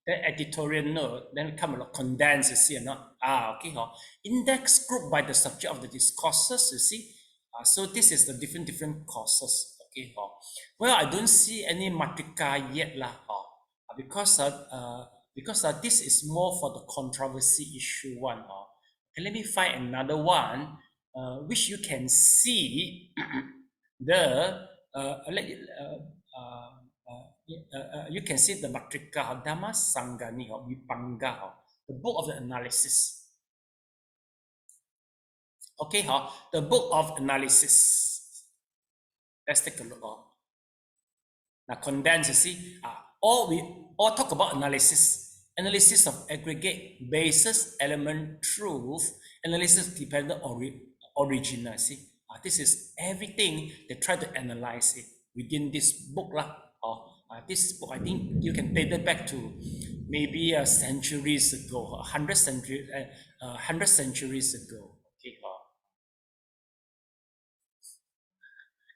Speaker 1: then editorial note. Then we come a lot condensed. You see, not okay, index group by the subject of the discourses. You see, so this is the different courses. Okay, well, I don't see any matrika yet lah. Because this is more for the controversy issue one. Okay, let me find another one which you can see the you can see the matrika Dhamma Sangani Vipanga, the book of the analysis. Okay, the book of analysis. Let's take a look. Now condense, you see, we all talk about analysis of aggregate, basis, element, truth, analysis dependent original. See, this is everything they try to analyze it within this book lah. This book, I think you can date it back to maybe centuries ago, 100 centuries ago. Okay.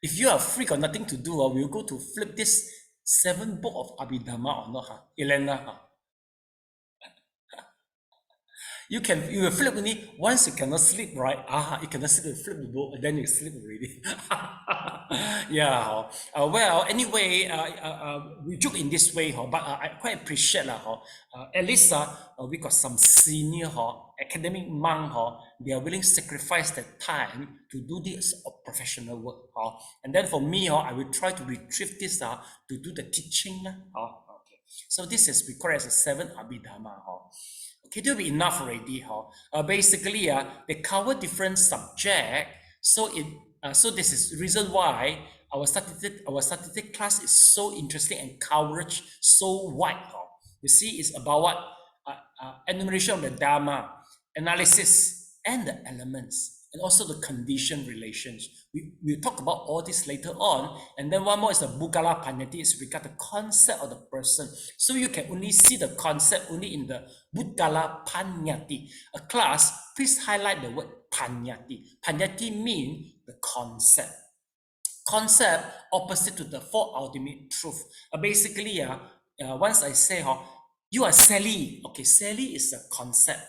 Speaker 1: If you are free or nothing to do, we'll go to flip this 7th book of Abhidhamma or not, Elena. You will flip only once you cannot sleep, right? You cannot sleep, flip the book, and then you sleep already. Yeah. Well, anyway, we joke in this way, but I quite appreciate at least we got some senior academic monk they are willing to sacrifice their time to do this professional work. And then for me, I will try to retrieve this to do the teaching. Okay. So this is we call it as a 7th Abhidhamma. Okay, that will be enough already. Basically, they cover different subject. So this is the reason why our statistic class is so interesting and coverage so wide. You see, it's about what enumeration of the Dhamma, analysis, and the elements, and also the condition relations. We'll talk about all this later on. And then one more is the Bukala Panyati, is regard the concept of the person. So you can only see the concept only in the Bukala Panyati. A class, please highlight the word Panyati. Panyati means the concept. Concept opposite to the four ultimate truth. Basically, once I say, you are Sally. Okay, Sally is a concept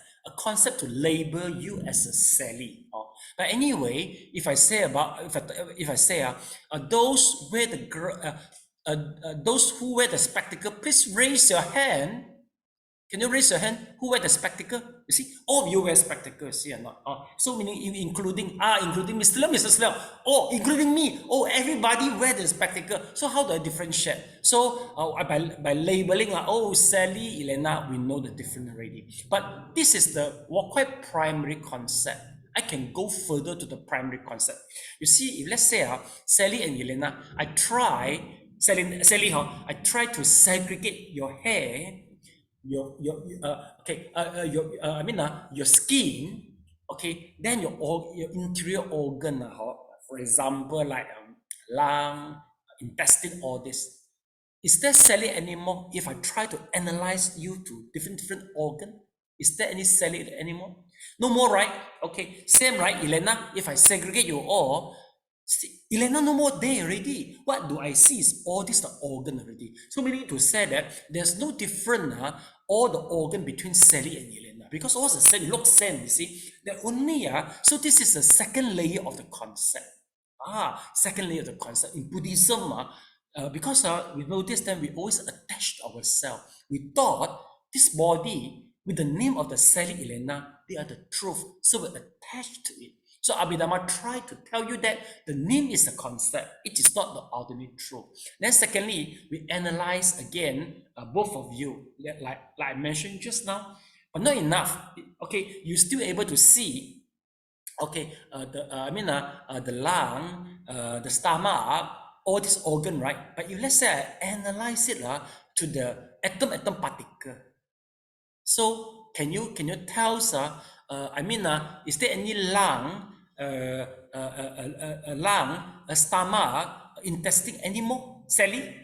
Speaker 1: to label you as a Sally. But anyway, if I say those wear those who wear the spectacle, please raise your hand. Can you raise your hand? Who wear the spectacle? You see, all of you wear spectacles, see or not? So meaning including Mr. Lam, Mr. Lam. Oh, including me. Oh, everybody wear the spectacle. So how do I differentiate? So by labeling, oh, Sally, Elena, we know the difference already. But this is the quite primary concept. I can go further to the primary concept. You see, if let's say Sally and Elena, I try to segregate your hair, your skin, okay, then your interior organ, for example, like lung, intestine, all this. Is there Sally anymore? If I try to analyze you to different organ, is there any Sally anymore? No more, right? Okay, same, right, Elena? If I segregate you all, Elena no more there already. What do I see is all this the organ already. So meaning to say that there's no difference all the organ between Sally and Elena, because all the same look same, you see. They're only so this is the second layer of the concept. Second layer of the concept. In Buddhism, because we notice that we always attach ourselves. We thought this body with the name of the Sally Elena, they are the truth. So we attach to it. So Abhidhamma tried to tell you that the name is a concept. It is not the ultimate truth. Then secondly, we analyze again, both of you, like I mentioned just now, but not enough. Okay, you're still able to see, okay, the lung, the stomach, all this organ, right? But if let's say I analyze it to the atom particle. So can you tell us, is there any lung, a stomach, intestine anymore? Sally?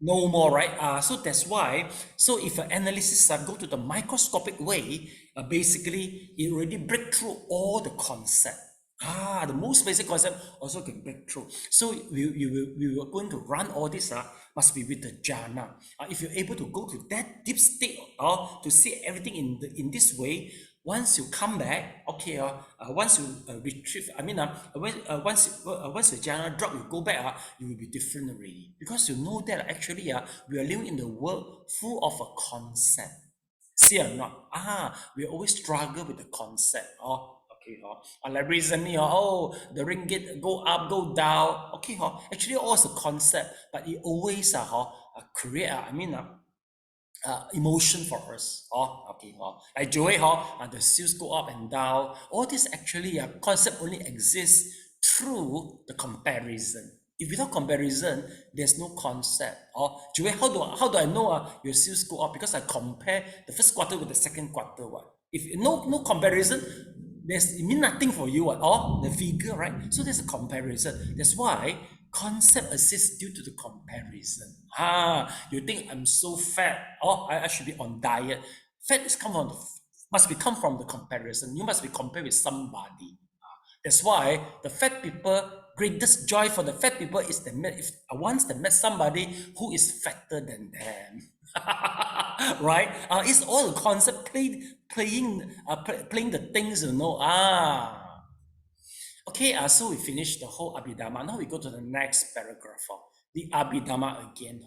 Speaker 1: No more, right? So that's why. So if an analysis go to the microscopic way, basically it already break through all the concept. The most basic concept also can break through. So we were going to run all this, must be with the jhana. If you're able to go to that deep state or to see everything in this way, once you come back, okay, once you retrieve, once the jhana drop, you go back, you will be different already, because you know that actually we are living in the world full of a concept. See or not? We always struggle with the concept. Okay, like recently, the ringgit go up, go down. Okay, actually, all is a concept, but it always create, emotion for us. Okay, like joy, the sales go up and down. All this actually, concept only exists through the comparison. If without comparison, there's no concept. Joy, how do I know your sales go up? Because I compare the first quarter with the second quarter. If no comparison, it means nothing for you. The figure, right? So there's a comparison. That's why concept exists due to the comparison. You think I'm so fat, I should be on diet. Fat is must come from the comparison. You must be compared with somebody. That's why the fat people, greatest joy for the fat people is once they met somebody who is fatter than them. Right? It's all the concept playing the things, Okay, so we finished the whole Abhidhamma. Now we go to the next paragraph. The Abhidhamma again.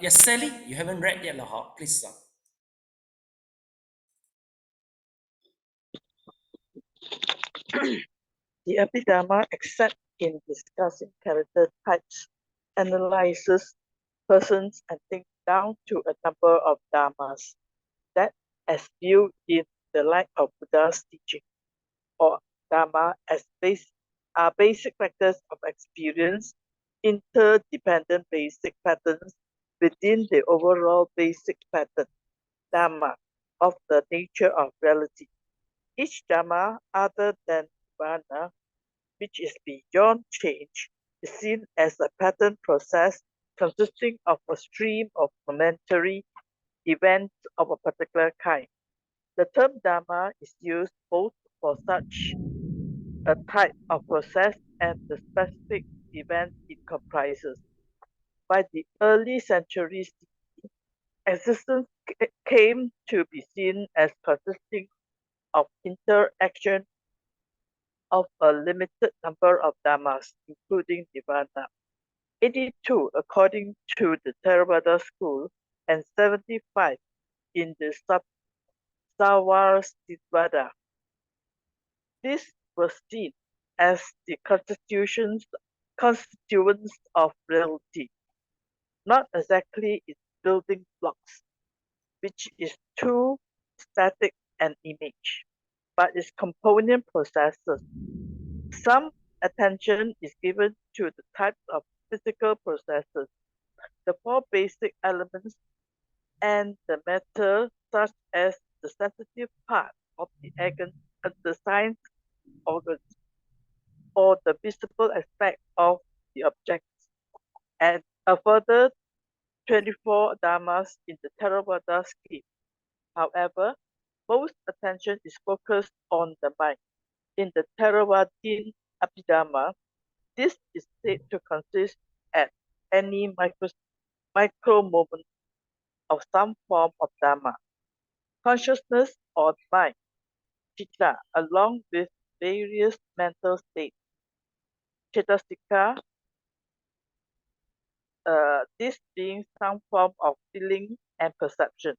Speaker 1: Sally, you haven't read yet, please.
Speaker 5: The Abhidhamma, except in discussing character types, analyzes persons and things down to a number of dhammas that, as viewed in the light of Buddha's teaching, or dhamma as are basic factors of experience, interdependent basic patterns within the overall basic pattern, dhamma, of the nature of reality. Each dhamma other than nirvana, which is beyond change, is seen as a pattern process consisting of a stream of momentary events of a particular kind. The term dhamma is used both for such a type of process and the specific event it comprises. By the early centuries, existence came to be seen as consisting of interaction of a limited number of dhammas, including nirvana. 82 according to the Theravada school, and 75 in the Savarsidvada. This was seen as the constituents of reality, not exactly its building blocks, which is too static an image, but its component processes. Some attention is given to the types of physical processes, the four basic elements, and the matter, such as the sensitive part of the sense organs, or the visible aspect of the objects, and a further 24 dhammas in the Theravada scheme. However, most attention is focused on the mind. In the Theravadin Abhidhamma, this is said to consist at any micro moment of some form of dhamma. Consciousness or mind, citta, along with various mental states, cetasika, this being some form of feeling and perception.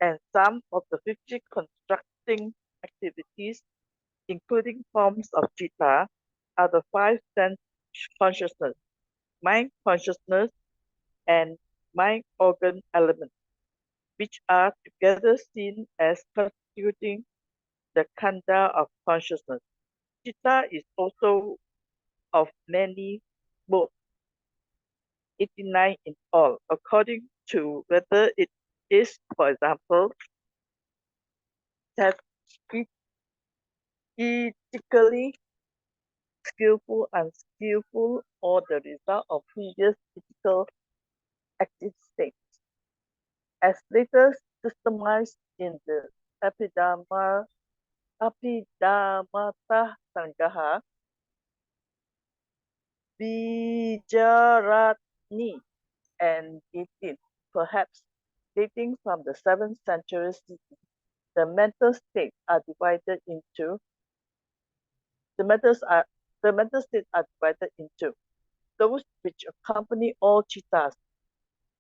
Speaker 5: And some of the 50 constructing activities, including forms of citta, are the 5 sense consciousness, mind consciousness, and mind organ elements, which are together seen as constituting the khandha of consciousness. Citta is also of many modes, 89 in all, according to whether it is, for example, ethically skillful, unskillful, or the result of previous physical active states. As later systemized in the Abhidammata Sangaha, Vijarani and 18, perhaps dating from the 7th century CE, the mental states are divided into those which accompany all chittas,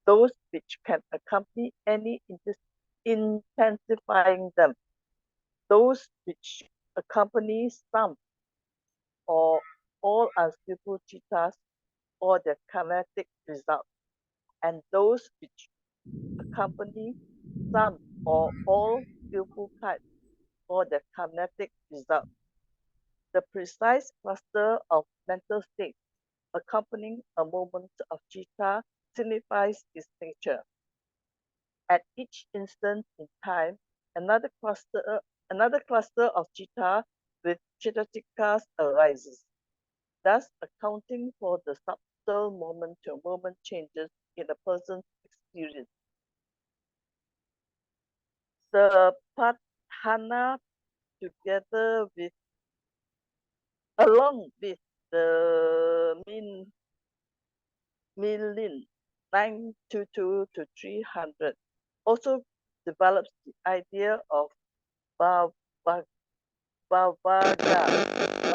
Speaker 5: those which can accompany any intensifying them, those which accompany some or all unskillful chittas or their kinetic result, and those which accompany some or all skillful types or their kinetic result. The precise cluster of mental states accompanying a moment of citta signifies its nature. At each instant in time, another cluster of citta with chittacikas arises, thus accounting for the subtle moment-to-moment changes in a person's experience. The padhana, together with, along with the Milin 922 to 300, also develops the idea of bhavaga, a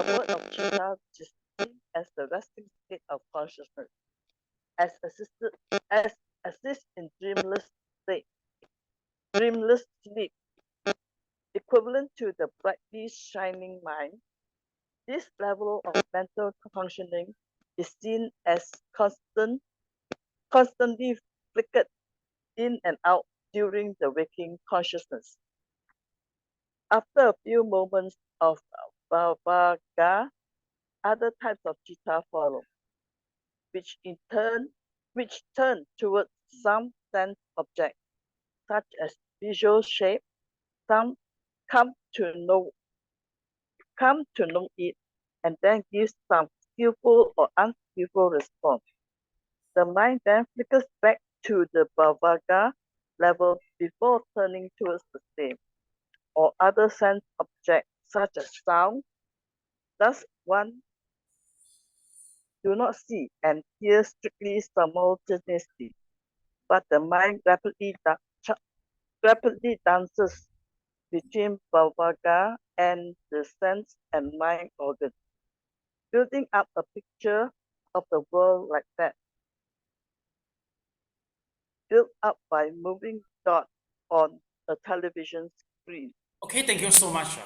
Speaker 5: mode of citta which is seen as the resting state of consciousness, as assists in dreamless sleep, equivalent to the brightly shining mind. This level of mental functioning is seen as constantly flickered in and out during the waking consciousness. After a few moments of bhavaga, other types of citta follow, which turn towards some sense object, such as visual shape. Some come to know it, and then give some skillful or unskillful response. The mind then flickers back to the bhavaga level before turning towards the same or other sense object, such as sound. Thus, one do not see and hear strictly simultaneously, but the mind rapidly dances between bhavaga and the sense and mind organs, building up a picture of the world like that, built up by moving dot on a television screen.
Speaker 1: Okay, thank you so much.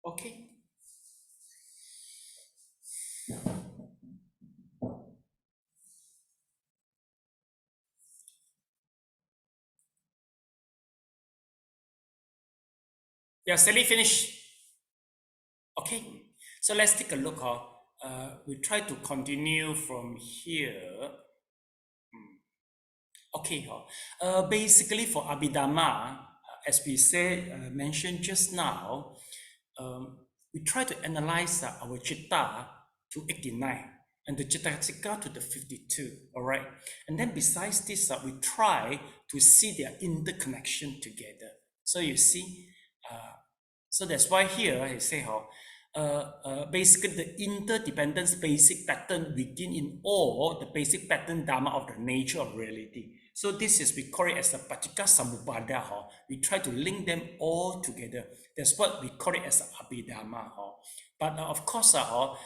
Speaker 1: Okay. Yeah, Sally finished. Okay, so let's take a look. We try to continue from here. Okay, basically for abhidhamma, as we said, mentioned just now, we try to analyze our citta to 89 and the citta to the 52, all right? And then besides this, we try to see their interconnection together. So you see, so that's why here I say basically the interdependence basic pattern within in all the basic pattern dharma of the nature of reality. So this is, we call it as the paticca samuppada. We try to link them all together. That's what we call it as abhidhamma. But of course, how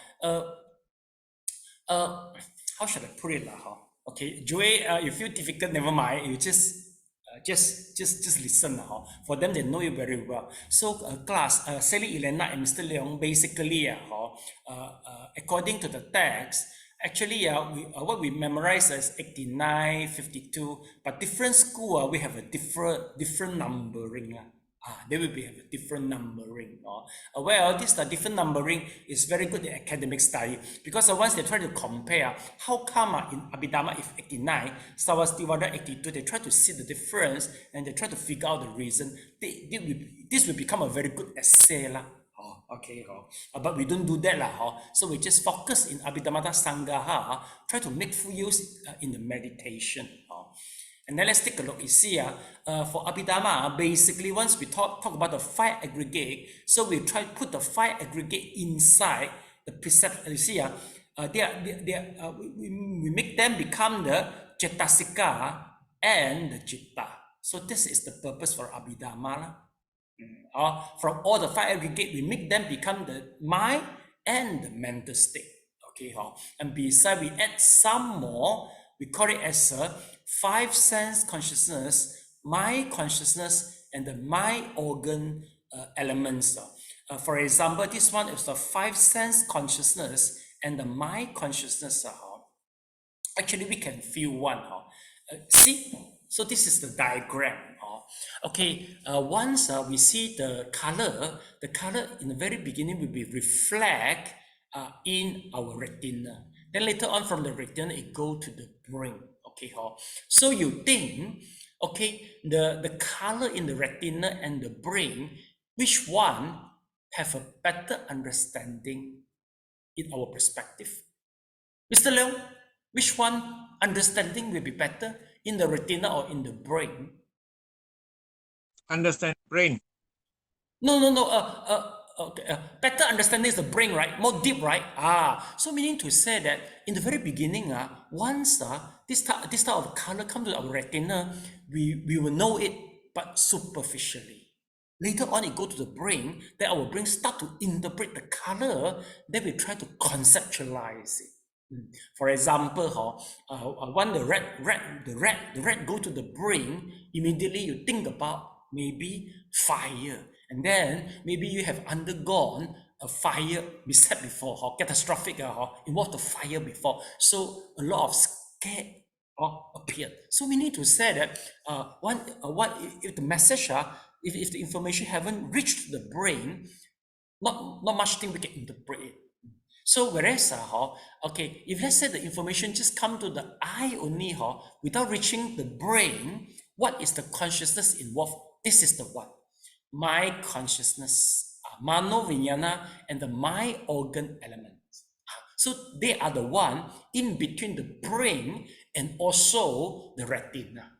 Speaker 1: should I put it? Okay, Joey, you feel difficult, never mind. You just listen. For them, they know you very well. So class, Sally Elena and Mr. Leong, basically, according to the text, actually, what we memorize is 89, 52, but different school, we have a different numbering. They will have a different numbering. Well, this different numbering is very good in academic study, because once they try to compare, how come in Abhidhamma if 89, Savastivada 82, they try to see the difference and they try to figure out the reason. This will become a very good essay. Okay, but we don't do that. So we just focus in Abhidhamma Sangaha, try to make full use in the meditation. And then let's take a look. You see, for Abhidhamma, basically, once we talk about the 5 aggregate, so we try to put the 5 aggregate inside the precept. You see, we make them become the cetasika and the citta. So this is the purpose for Abhidhamma. From all the 5 aggregate, we make them become the mind and the mental state. Okay, and besides, we add some more. We call it as a 5 sense consciousness, mind consciousness, and the mind organ elements. For example, this one is the 5 sense consciousness and the mind consciousness. Actually, we can feel one. See, so this is the diagram. Okay, once we see the color in the very beginning will be reflect in our retina. Then later on from the retina, it go to the brain. Okay, so you think, okay, the color in the retina and the brain, which one have a better understanding in our perspective? Mr. Leong, which one understanding will be better in the retina or in the brain?
Speaker 2: Understand brain.
Speaker 1: No. Okay, better understanding is the brain, right? More deep, right? So meaning to say that in the very beginning, once this type of color come to our retina, we will know it, but superficially. Later on, it go to the brain, then our brain start to interpret the color, then we try to conceptualize it. For example, when the red go to the brain, immediately you think about maybe fire. And then maybe you have undergone a fire mishap before, catastrophic, involved the fire before. So a lot of scare appeared. So we need to say that what if the message, if the information haven't reached the brain, not much thing we can interpret it. So whereas, okay, if let's say the information just come to the eye only, without reaching the brain, what is the consciousness involved? This is the one. My consciousness, mano vijnana, and the my organ elements. So they are the one in between the brain and also the retina.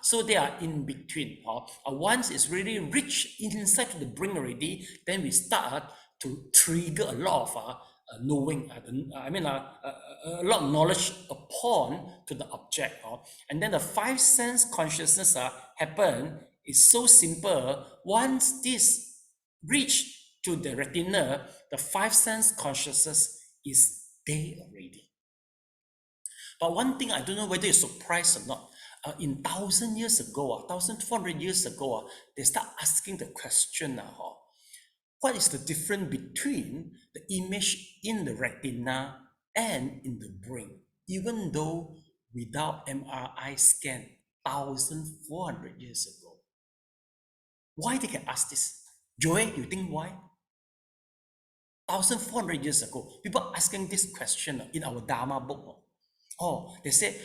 Speaker 1: So they are in between. Once it's really rich inside the brain already, then we start to trigger a lot of knowing, a lot of knowledge upon to the object. And then the 5 sense consciousness happen. Is so simple. Once this reach to the retina, the 5 sense consciousness is there already. But one thing I don't know whether you're surprised or not. In 1,000 years ago, 1,400 years ago, they start asking the question, what is the difference between the image in the retina and in the brain, even though without MRI scan 1,400 years ago? Why they can ask this? Joey, you think why? 1,400 years ago, people asking this question in our Dharma book. Oh, they say,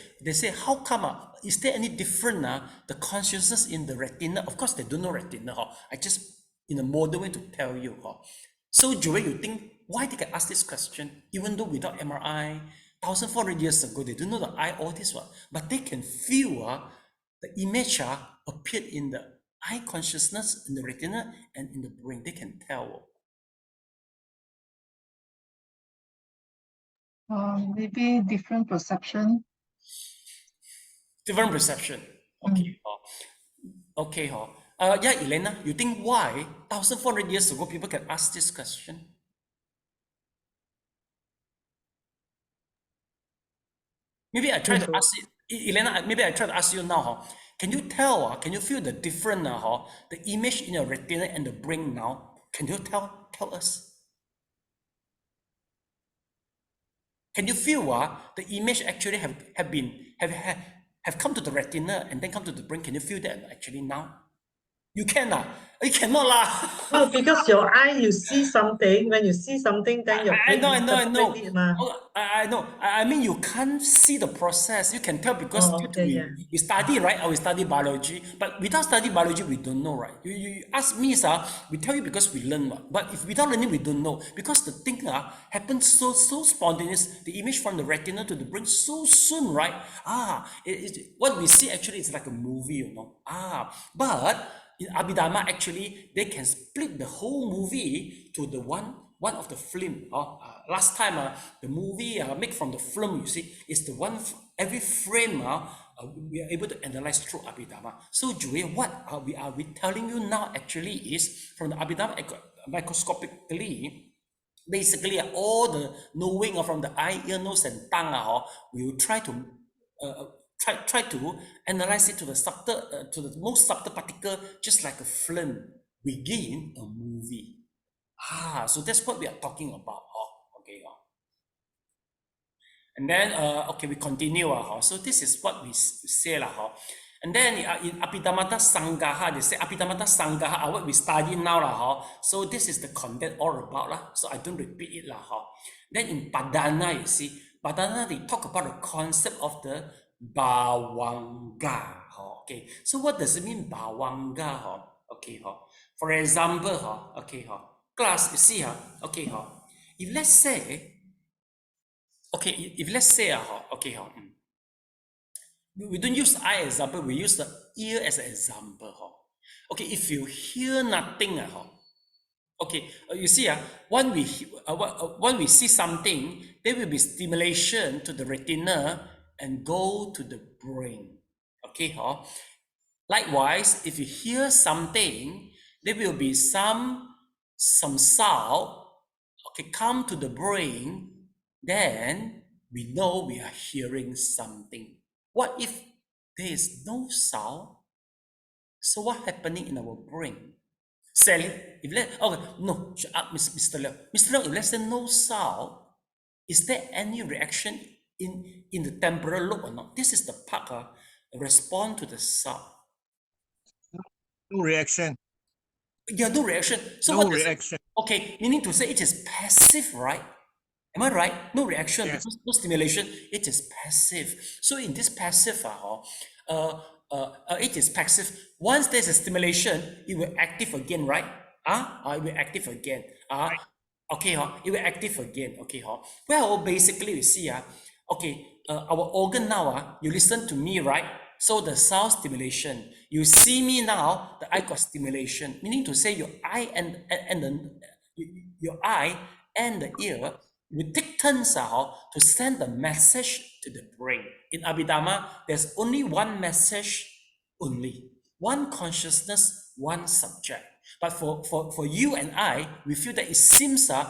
Speaker 1: how come? Is there any different? The consciousness in the retina? Of course, they don't know retina. I just in a modern way to tell you. So, Joey, you think why they can ask this question, even though without MRI, 1,400 years ago, they don't know the eye, all this one, but they can feel the image appeared in the eye consciousness, in the retina, and in the brain. They can tell.
Speaker 3: Maybe different perception.
Speaker 1: Different perception. Okay. Okay. Yeah, Elena, you think why 1,400 years ago people can ask this question? Maybe I try to ask it, Elena. Maybe I try to ask you now. Can you tell? Can you feel the difference? The image in your retina and the brain now. Can you tell us? Can you feel the image actually have come to the retina and then come to the brain? Can you feel that actually now? You cannot. You cannot lah.
Speaker 4: No, because your eye, you see something. When you see something, then your brain
Speaker 1: I know.
Speaker 4: interpret it, ma.
Speaker 1: I know. I mean, you can't see the process. You can tell because we study, right? Or we study biology. But without study biology, we don't know, right? You ask me, sir, we tell you because we learn. But if without learning, we don't know. Because the thing happens so spontaneous. The image from the retina to the brain so soon, right? What we see actually is like a movie, you know. But in abhidhamma, actually, they can split the whole movie to the one of the film. Last time, the movie made from the film, you see, is the one, every frame we are able to analyze through abhidhamma. So, Joey, what are we telling you now actually is from the abhidhamma microscopically, basically all the knowing from the eye, ear, nose, and tongue, we will try to try to analyze it to the subtle, to the most subtle particle, just like a film within a movie. So that's what we are talking about. Okay. And then okay, we continue. So this is what we say And then in Abhidhamma Sangaha, they say Abhidhamma Sangaha, what we study now So this is the content all about So I don't repeat it Then in Padana, you see, Padana they talk about the concept of the Bhavanga. Okay, so what does it mean Bhavanga? Okay, for example, okay, class, you see, okay, if let's say, okay, okay, we don't use eye example, we use the ear as an example. Okay, if you hear nothing, okay, you see, when we see something, there will be stimulation to the retina and go to the brain. Okay, likewise, if you hear something, there will be some sound, okay, come to the brain, then we know we are hearing something. What if there is no sound? So what happening in our brain? Sally, if Mr. Leong, if let's say no sound, is there any reaction in the temporal lobe or not? This is the part respond to the sound.
Speaker 2: No reaction.
Speaker 1: Yeah, no reaction. So
Speaker 2: no reaction.
Speaker 1: Okay, meaning to say it is passive, right? Am I right? No reaction,
Speaker 2: yes.
Speaker 1: Because no stimulation. It is passive. So in this passive, it is passive. Once there's a stimulation, it will active again, right? It will active again.
Speaker 2: Right.
Speaker 1: Okay, it will active again. Okay, well, basically, you see, okay, our organ now, you listen to me, right? So the sound stimulation. You see me now, the eye got stimulation, meaning to say your eye your eye and the ear will take turns to send the message to the brain. In Abhidhamma, there's only one message, only one consciousness, one subject. But for you and I, we feel that it seems the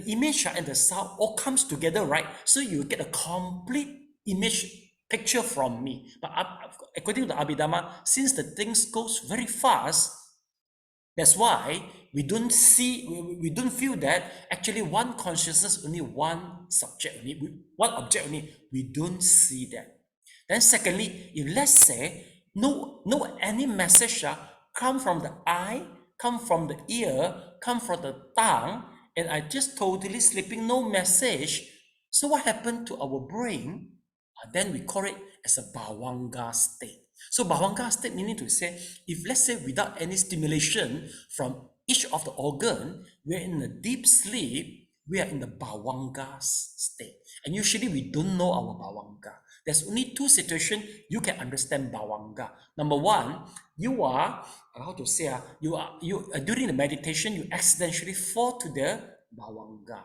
Speaker 1: image and the sound all comes together, right? So you get a complete image picture from me. But according to the Abhidhamma, since the things goes very fast, that's why we don't see, we don't feel that actually one consciousness, only one subject, only one object only. We don't see that. Then secondly, if let's say no any message come from the eye, come from the ear, come from the tongue, and I just totally sleeping, no message. So what happened to our brain? Then we call it as a bhavanga state. So bhavanga state meaning to say, if let's say without any stimulation from each of the organ, we're in a deep sleep, we are in the bhavanga state. And usually we don't know our bhavanga. There's only two situations you can understand bhavanga. Number one, you are, how to say, during the meditation, you accidentally fall to the bhavanga.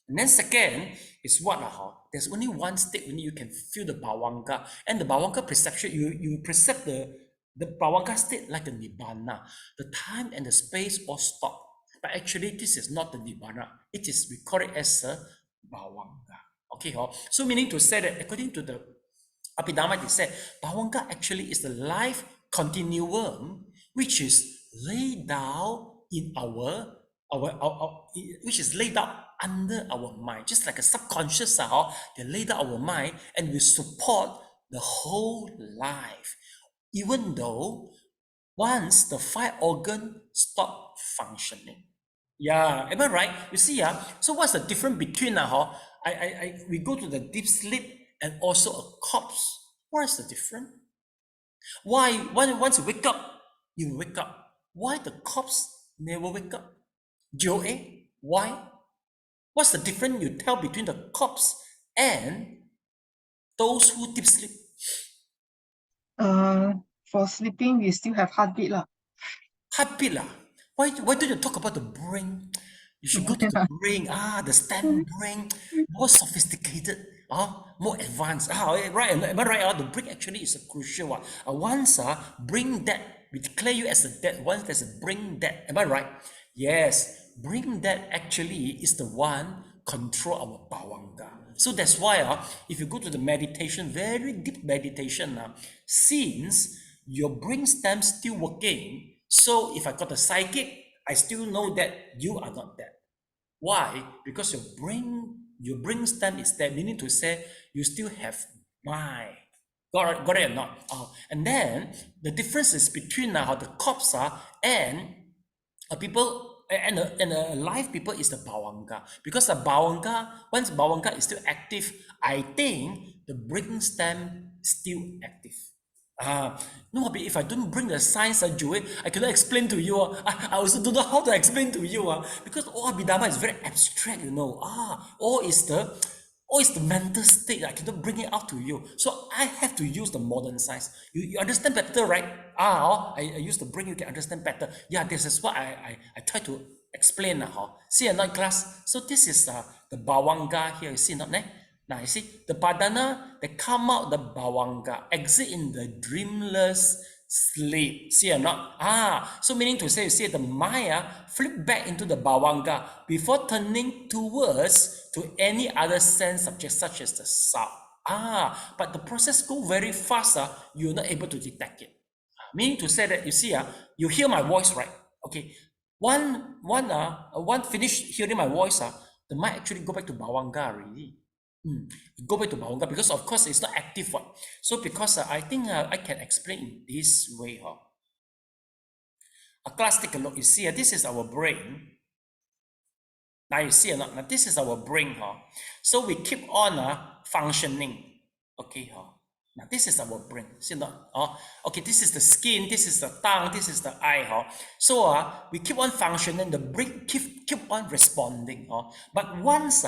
Speaker 1: And then second is what? There's only one state when you can feel the bhavanga. And the bhavanga perception, you perceive the bhavanga state like a nibbana. The time and the space all stop. But actually, this is not the nibbana. It is, we call it as a bhavanga. Okay, so meaning to say that according to the abhidhamma, they said bhavanga actually is the life continuum which is laid down in our which is laid out under our mind, just like a subconscious they laid out our mind and we support the whole life, even though once the five organs stop functioning. Yeah, am I right? You see, so what's the difference between we go to the deep sleep and also a corpse? What is the difference? Why once you wake up, you wake up? Why the corpse never wake up? Joe, why? What's the difference you tell between the corpse and those who deep sleep?
Speaker 3: For sleeping, we still have heartbeat lah.
Speaker 1: Heartbeat lah. Why don't you talk about the brain? You should go to the brain. The stem brain, more sophisticated, more advanced. Right, am I right? The brain actually is a crucial one. Once brain dead, we declare you as a dead. Once there's a brain dead, am I right? Yes, brain dead actually is the one control our bhavanga. So that's why if you go to the meditation, very deep meditation, since your brain stem still working, so if I got a psychic, I still know that you are not dead. Why? Because your brain stem is there, meaning to say you still have mind. Got it or not? And then the difference is between the corpse and people and alive people is the bhavanga. Because the bhavanga, once bhavanga is still active, I think the brain stem is still active. No, but if I don't bring the science, Joey, I cannot explain to you. I also don't know how to explain to you. Because all abhidhamma is very abstract, you know. All is the mental state. I cannot bring it out to you. So I have to use the modern science. You understand better, right? I use the brain, you can understand better. Yeah, this is what I try to explain. See, not class. So this is the bhavanga here. You see, not? Now you see the padana, they come out the bhavanga, exit in the dreamless sleep. See or not? So meaning to say, you see the Maya flip back into the bhavanga before turning towards to any other sense subject such as the sound. But the process go very fast. You're not able to detect it. Meaning to say that you see, you hear my voice, right? Okay. One finish hearing my voice, the mind actually go back to bhavanga already. Go back to bhavanga because of course it's not active one. So because I think I can explain in this way. Class, take a look. You see, this is our brain. Now you see or not? Now this is our brain. So we keep on functioning. Okay. Now this is our brain. See not? Okay, this is the skin, this is the tongue, this is the eye. So we keep on functioning. The brain keep on responding. But once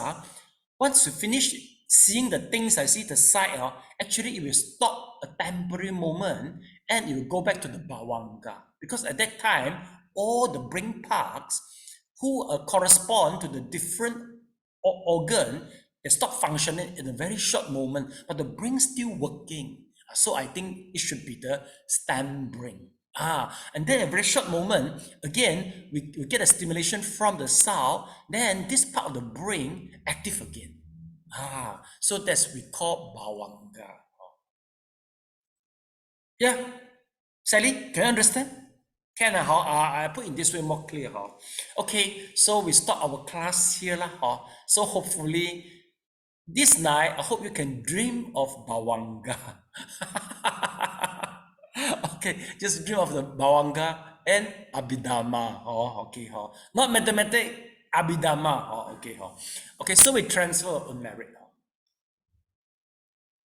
Speaker 1: you finish seeing the things, I see the sight, actually it will stop a temporary moment and it will go back to the bhavanga. Because at that time, all the brain parts who correspond to the different organ, they stop functioning in a very short moment, but the brain still working. So I think it should be the stem brain. And then a very short moment, again, we get a stimulation from the sound, then this part of the brain active again. So that's we call bhavanga. Yeah, Sally, can you understand? Can I put in this way more clear. Okay, so we start our class here. So hopefully this night, I hope you can dream of Bawanga. Okay, just dream of the Bawanga and abhidhamma. Okay. Not mathematics, abhidhamma. Okay. Okay, so we transfer on merit.